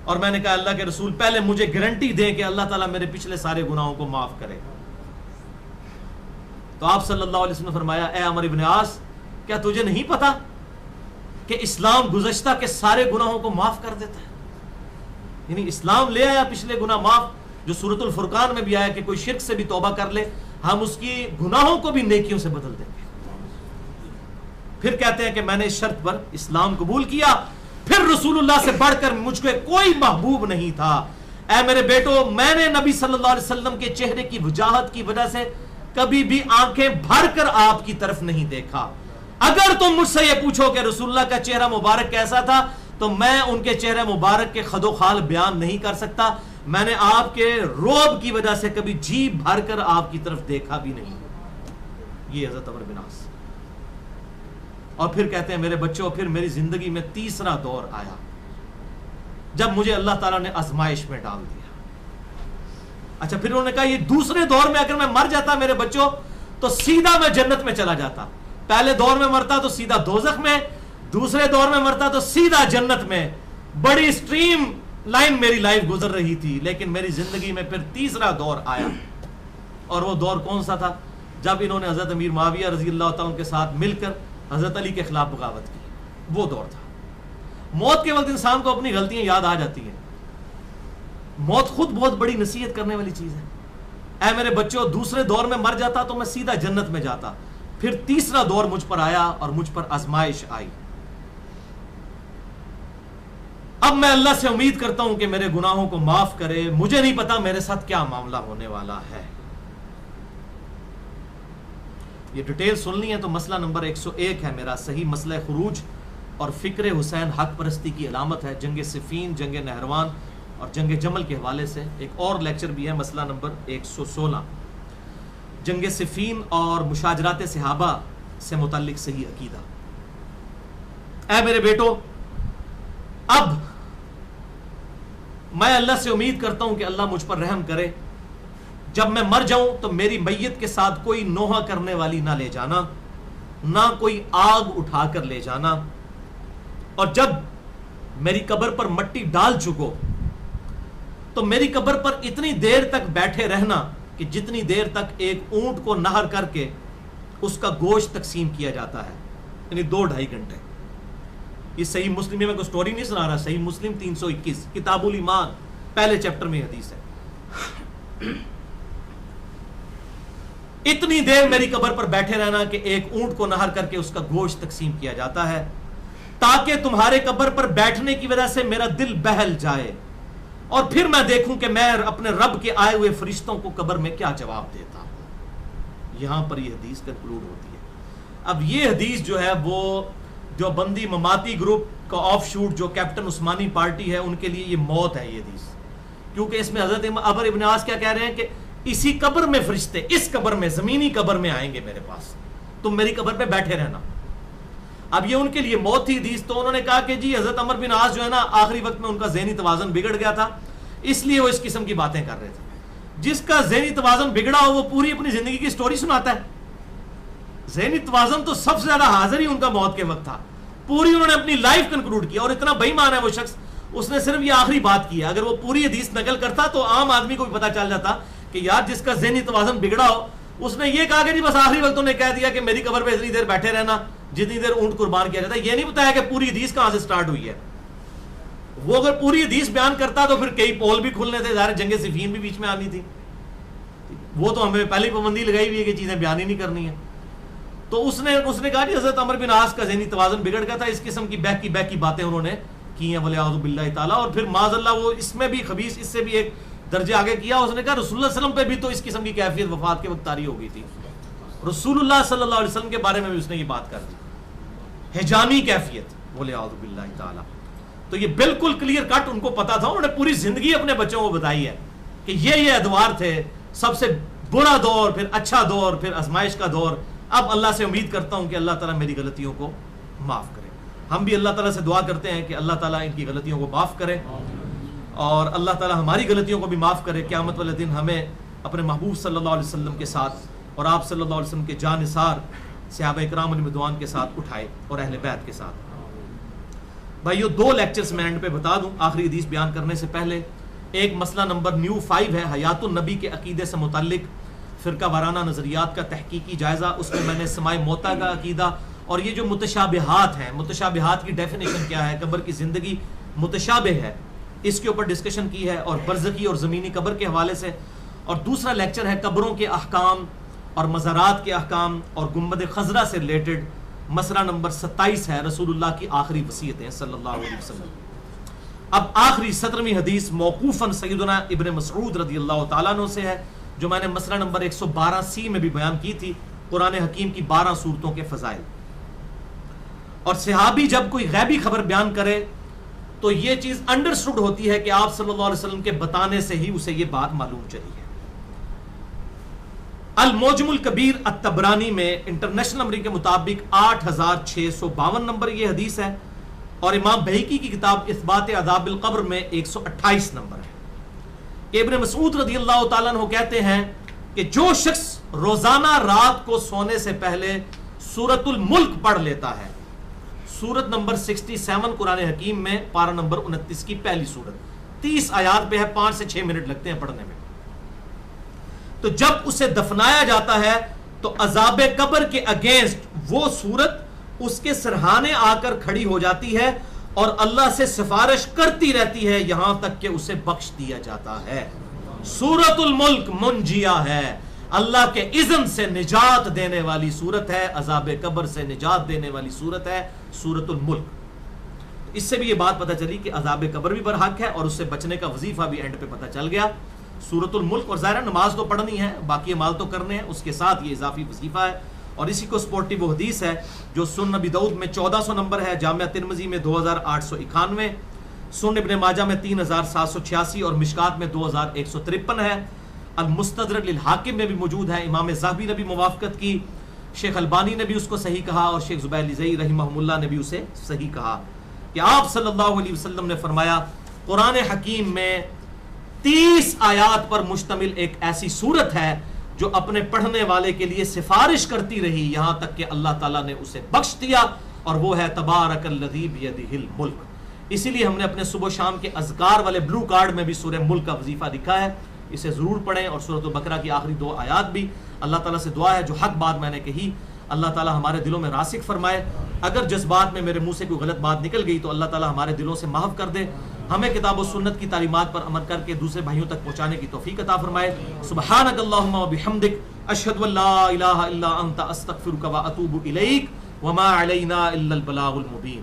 اور میں نے کہا اللہ کے رسول پہلے مجھے گارنٹی دیں کہ اللہ تعالیٰ میرے پچھلے سارے گناہوں کو معاف کرے. تو آپ صلی اللہ علیہ وسلم نے فرمایا اے عمر ابن عاص، کیا تجھے نہیں پتا کہ اسلام گزشتہ کے سارے گناہوں کو معاف کر دیتا ہے؟ یعنی اسلام لے آیا پچھلے گناہ معاف، جو سورۃ الفرقان میں بھی آیا کہ کوئی شرک سے بھی توبہ کر لے ہم اس کی گناہوں کو بھی نیکیوں سے بدل دیں گے. پھر کہتے ہیں کہ میں نے اس شرط پر اسلام قبول کیا، پھر رسول اللہ سے بڑھ کر مجھ کو کوئی محبوب نہیں تھا. اے میرے بیٹو، میں نے نبی صلی اللہ علیہ وسلم کے چہرے کی وجاہت کی وجہ سے کبھی بھی آنکھیں بھر کر آپ کی طرف نہیں دیکھا. اگر تم مجھ سے یہ پوچھو کہ رسول اللہ کا چہرہ مبارک کیسا تھا تو میں ان کے چہرہ مبارک کے خد و خال بیان نہیں کر سکتا. میں نے آپ کے روب کی وجہ سے کبھی جی بھر کر آپ کی طرف دیکھا بھی نہیں. یہ حضرت عمر بن عاص. اور پھر کہتے ہیں میرے بچوں، پھر میری زندگی میں تیسرا دور آیا جب مجھے اللہ تعالیٰ نے آزمائش میں ڈال دیا. اچھا، پھر انہوں نے کہا یہ دوسرے دور میں اگر میں مر جاتا میرے بچوں تو سیدھا میں جنت میں چلا جاتا. پہلے دور میں مرتا تو سیدھا دوزخ میں، دوسرے دور میں مرتا تو سیدھا جنت میں. بڑی اسٹریم لائن میری لائف گزر رہی تھی. لیکن میری زندگی میں پھر تیسرا دور آیا، اور وہ دور کون سا تھا؟ جب انہوں نے حضرت امیر معاویہ رضی اللہ تعالیٰ کے ساتھ مل کر حضرت علی کے خلاف بغاوت کی. وہ دور تھا. موت کے وقت انسان کو اپنی غلطیاں یاد آ جاتی ہیں. موت خود بہت بڑی نصیحت کرنے والی چیز ہے. اے میرے بچوں، دوسرے دور میں مر جاتا تو میں سیدھا جنت میں جاتا. پھر تیسرا دور مجھ پر آیا اور مجھ پر آزمائش آئی. اب میں اللہ سے امید کرتا ہوں کہ میرے گناہوں کو معاف کرے، مجھے نہیں پتا میرے ساتھ کیا معاملہ ہونے والا ہے۔ یہ ڈیٹیل سننی ہے تو مسئلہ نمبر 101 ہے میرا، صحیح مسئلہ خروج اور فکر حسین حق پرستی کی علامت ہے، جنگ صفین، جنگ نہروان اور جنگ جمل کے حوالے سے۔ ایک اور لیکچر بھی ہے، مسئلہ نمبر 116، جنگ صفین اور مشاجرات صحابہ سے متعلق صحیح عقیدہ۔ اے میرے بیٹو، اب میں اللہ سے امید کرتا ہوں کہ اللہ مجھ پر رحم کرے، جب میں مر جاؤں تو میری میت کے ساتھ کوئی نوحہ کرنے والی نہ لے جانا، نہ کوئی آگ اٹھا کر لے جانا، اور جب میری قبر پر مٹی ڈال چکو تو میری قبر پر اتنی دیر تک بیٹھے رہنا کہ جتنی دیر تک ایک اونٹ کو نہر کر کے اس کا گوشت تقسیم کیا جاتا ہے، یعنی 2-2.5 گھنٹے۔ یہ صحیح مسلم میں کوئی سٹوری نہیں سنا رہا، صحیح مسلم 321 کتاب الایمان پہلے چیپٹر میں حدیث ہے۔ اتنی دیر میری قبر پر بیٹھے رہنا کہ ایک اونٹ کو نہر کر کے اس کا گوشت تقسیم کیا جاتا ہے، تاکہ تمہارے قبر پر بیٹھنے کی وجہ سے میرا دل بہل جائے، اور پھر میں دیکھوں کہ میں اپنے رب کے آئے ہوئے فرشتوں کو قبر میں کیا جواب دیتا ہوں۔ یہاں پر یہ حدیث کنکلوڈ ہوتی ہے۔ اب یہ حدیث جو ہے وہ جو بندی مماتی گروپ کا آف شوٹ جو کیپٹن عثمانی پارٹی ہے، ان کے لیے یہ موت ہے یہ حدیث، کیونکہ اس میں حضرت عمر ابن عاص کیا کہہ رہے ہیں کہ اسی قبر میں فرشتے اس قبر میں، زمینی قبر میں آئیں گے میرے پاس، تم میری قبر پہ بیٹھے رہنا۔ اب یہ ان کے لیے موت تھی حدیث، تو انہوں نے کہا کہ جی حضرت عمر بن عاص جو ہے نا، آخری وقت میں ان کا ذہنی توازن بگڑ گیا تھا، اس لیے وہ اس قسم کی باتیں کر رہے تھے۔ جس کا ذہنی توازن بگڑا ہو وہ پوری اپنی زندگی کی سٹوری سناتا ہے۔ ذہنی توازن تو سب سے زیادہ حاضر ہی ان کا موت کے وقت تھا، پوری انہوں نے اپنی لائف کنکلوڈ کیا، اور اتنا بے ایمان ہے وہ شخص، اس نے صرف یہ آخری بات کی ہے۔ اگر وہ پوری حدیث نقل کرتا تو عام آدمی کو بھی پتا چل جاتا کہ یار جس کا ذہنی توازن بگڑا ہو، اس نے یہ کہا کہ جی بس آخری وقت انہوں نے کہہ دیا کہ میری قبر پہ اتنی دیر بیٹھے رہنا جتنی دیر اونٹ قربان کیا جاتا ہے، یہ نہیں بتایا کہ پوری حدیث کہاں سے سٹارٹ ہوئی ہے۔ وہ اگر پوری حدیث بیان کرتا تو پھر کئی پول بھی کھلنے تھے، ظاہر جنگ صفین بھی بیچ میں آنی تھی، وہ تو ہمیں پہلی پابندی لگائی ہوئی ہے کہ چیزیں بیان ہی نہیں کرنی ہے۔ تو اس نے کہا جی حضرت عمر بن عاص کا ذہنی توازن بگڑ گیا تھا، اس قسم کی بہکی باتیں انہوں نے کی ہیں ولیعوذ باللہ تعالیٰ، اور پھر معاذ اللہ وہ اس میں بھی خبیث، اس سے بھی ایک درجے آگے کیا، اس نے کہا رسول اللہ صلی اللہ علیہ وسلم پہ بھی تو اس قسم کی کیفیت وفات کے وقت طاری ہو گئی تھی، رسول اللہ صلی اللہ علیہ وسلم کے بارے میں بھی اس نے یہ بات کر دی، حجامی کیفیت ولیعوذ باللہ تعالیٰ۔ تو یہ بالکل کلیئر کٹ ان کو پتا تھا، انہوں نے پوری زندگی اپنے بچوں کو بتائی ہے کہ یہ ادوار تھے، سب سے برا دور، پھر اچھا دور، پھر آزمائش کا دور۔ اب اللہ سے امید کرتا ہوں کہ اللہ تعالیٰ میری غلطیوں کو معاف کرے۔ ہم بھی اللہ تعالیٰ سے دعا کرتے ہیں کہ اللہ تعالیٰ ان کی غلطیوں کو معاف کرے، اور اللہ تعالیٰ ہماری غلطیوں کو بھی معاف کرے۔ قیامت والے دن ہمیں اپنے محبوب صلی اللہ علیہ وسلم کے ساتھ اور آپ صلی اللہ علیہ وسلم کے جانثار صحابہ اکرام علیہم رضوان کے ساتھ اٹھائے، اور اہل بیت کے ساتھ۔ بھائیو 2 لیکچرز میں اینڈ پہ بتا دوں آخری حدیث بیان کرنے سے پہلے۔ ایک مسئلہ نمبر نیو 5 ہے، حیات النبی کے عقیدے سے متعلق فرقہ وارانہ نظریات کا تحقیقی جائزہ۔ اس میں نے سماع موتیٰ کا عقیدہ اور یہ جو متشابہات ہیں، متشابہات کی ڈیفینیشن کیا ہے، قبر کی زندگی متشابہ ہے، اس کے اوپر ڈسکشن کی ہے، اور برزخی اور زمینی قبر کے حوالے سے۔ اور دوسرا لیکچر ہے قبروں کے احکام اور مزارات کے احکام اور گنبد خضرا سے ریلیٹڈ، مسئلہ نمبر 27 ہے، رسول اللہ کی آخری وصیتیں صلی اللہ علیہ وسلم۔ اب آخری 17ویں حدیث موقوفاً سیدنا ابن مسعود رضی اللہ تعالیٰ عنہ سے ہے، جو میں نے مسئلہ نمبر 112C میں بھی بیان کی تھی، قرآن حکیم کی 12 سورتوں کے فضائل۔ اور صحابی جب کوئی غیبی خبر بیان کرے تو یہ چیز انڈرسٹوڈ ہوتی ہے کہ آپ صلی اللہ علیہ وسلم کے بتانے سے ہی اسے یہ بات معلوم چلی ہے۔ المعجم الکبیر الطبرانی میں انٹرنیشنل نمبر کے مطابق 8652 نمبر یہ حدیث ہے، اور امام بہیقی کی کتاب اثبات عذاب القبر میں 128 نمبر ہے۔ ابن مسعود رضی اللہ تعالیٰ عنہ کہتے ہیں کہ جو شخص روزانہ رات کو سونے سے پہلے سورۃ الملک پڑھ لیتا ہے، سورت نمبر 67 قرآن حکیم میں، پارہ نمبر 29 کی پہلی سورت، 30 آیات پہ ہے، 5 سے 6 منٹ لگتے ہیں پڑھنے میں، تو جب اسے دفنایا جاتا ہے تو عذاب قبر کے اگینسٹ وہ سورت اس کے سرہانے آ کر کھڑی ہو جاتی ہے اور اللہ سے سفارش کرتی رہتی ہے یہاں تک کہ اسے بخش دیا جاتا ہے۔ سورۃ الملک منجیہ ہے، اللہ کے اذن سے نجات دینے والی سورت ہے، عذاب قبر سے نجات دینے والی سورت ہے سورۃ الملک۔ اس سے بھی یہ بات پتہ چلی کہ عذاب قبر بھی برحق ہے اور اس سے بچنے کا وظیفہ بھی اینڈ پہ پتہ چل گیا. سورۃ الملک، اور ظاہر نماز تو پڑھنی ہے، باقی اعمال تو کرنے ہیں، اس کے ساتھ یہ اضافی وظیفہ ہے. اور اسی کو سپورٹی وہ حدیث ہے جو سنن نبی داؤد میں 1400 نمبر ہے، جامعہ ترمذی میں 2891، سنن ابن ماجہ میں 3786 اور مشکات میں 2153 ہے. المستدرک للحاکم میں بھی موجود ہے، امام ذہبی نے بھی موافقت کی، شیخ البانی نے بھی اس کو صحیح کہا اور شیخ زبیر لزئی رحمہ اللہ نے بھی اسے صحیح کہا کہ آپ صلی اللہ علیہ وسلم نے فرمایا قرآن حکیم میں 30 آیات پر مشتمل ایک ایسی صورت ہے جو اپنے پڑھنے والے کے لیے سفارش کرتی رہی یہاں تک کہ اللہ تعالیٰ نے اسے بخش دیا، اور وہ ہے تبارک الذی بیدہ الملک. اسی لیے ہم نے اپنے صبح و شام کے اذکار والے بلو کارڈ میں بھی سورہ ملک کا وظیفہ لکھا ہے، اسے ضرور پڑھیں. اور سورۃ البقرہ کی آخری 2 آیات بھی. اللہ تعالیٰ سے دعا ہے جو حق بات میں نے کہی اللہ تعالیٰ ہمارے دلوں میں راسخ فرمائے، اگر جذبات میں میرے منہ سے کوئی غلط بات نکل گئی تو اللہ تعالیٰ ہمارے دلوں سے محو کر دے، ہمیں کتاب و سنت کی تعلیمات پر عمل کر کے دوسرے بھائیوں تک پہنچانے کی توفیق عطا فرمائے. سبحانک اللہم و بحمدک، اشہد ان لا الہ الا انت، استغفرک و اتوب الیک، وما علینا الا البلاغ المبین.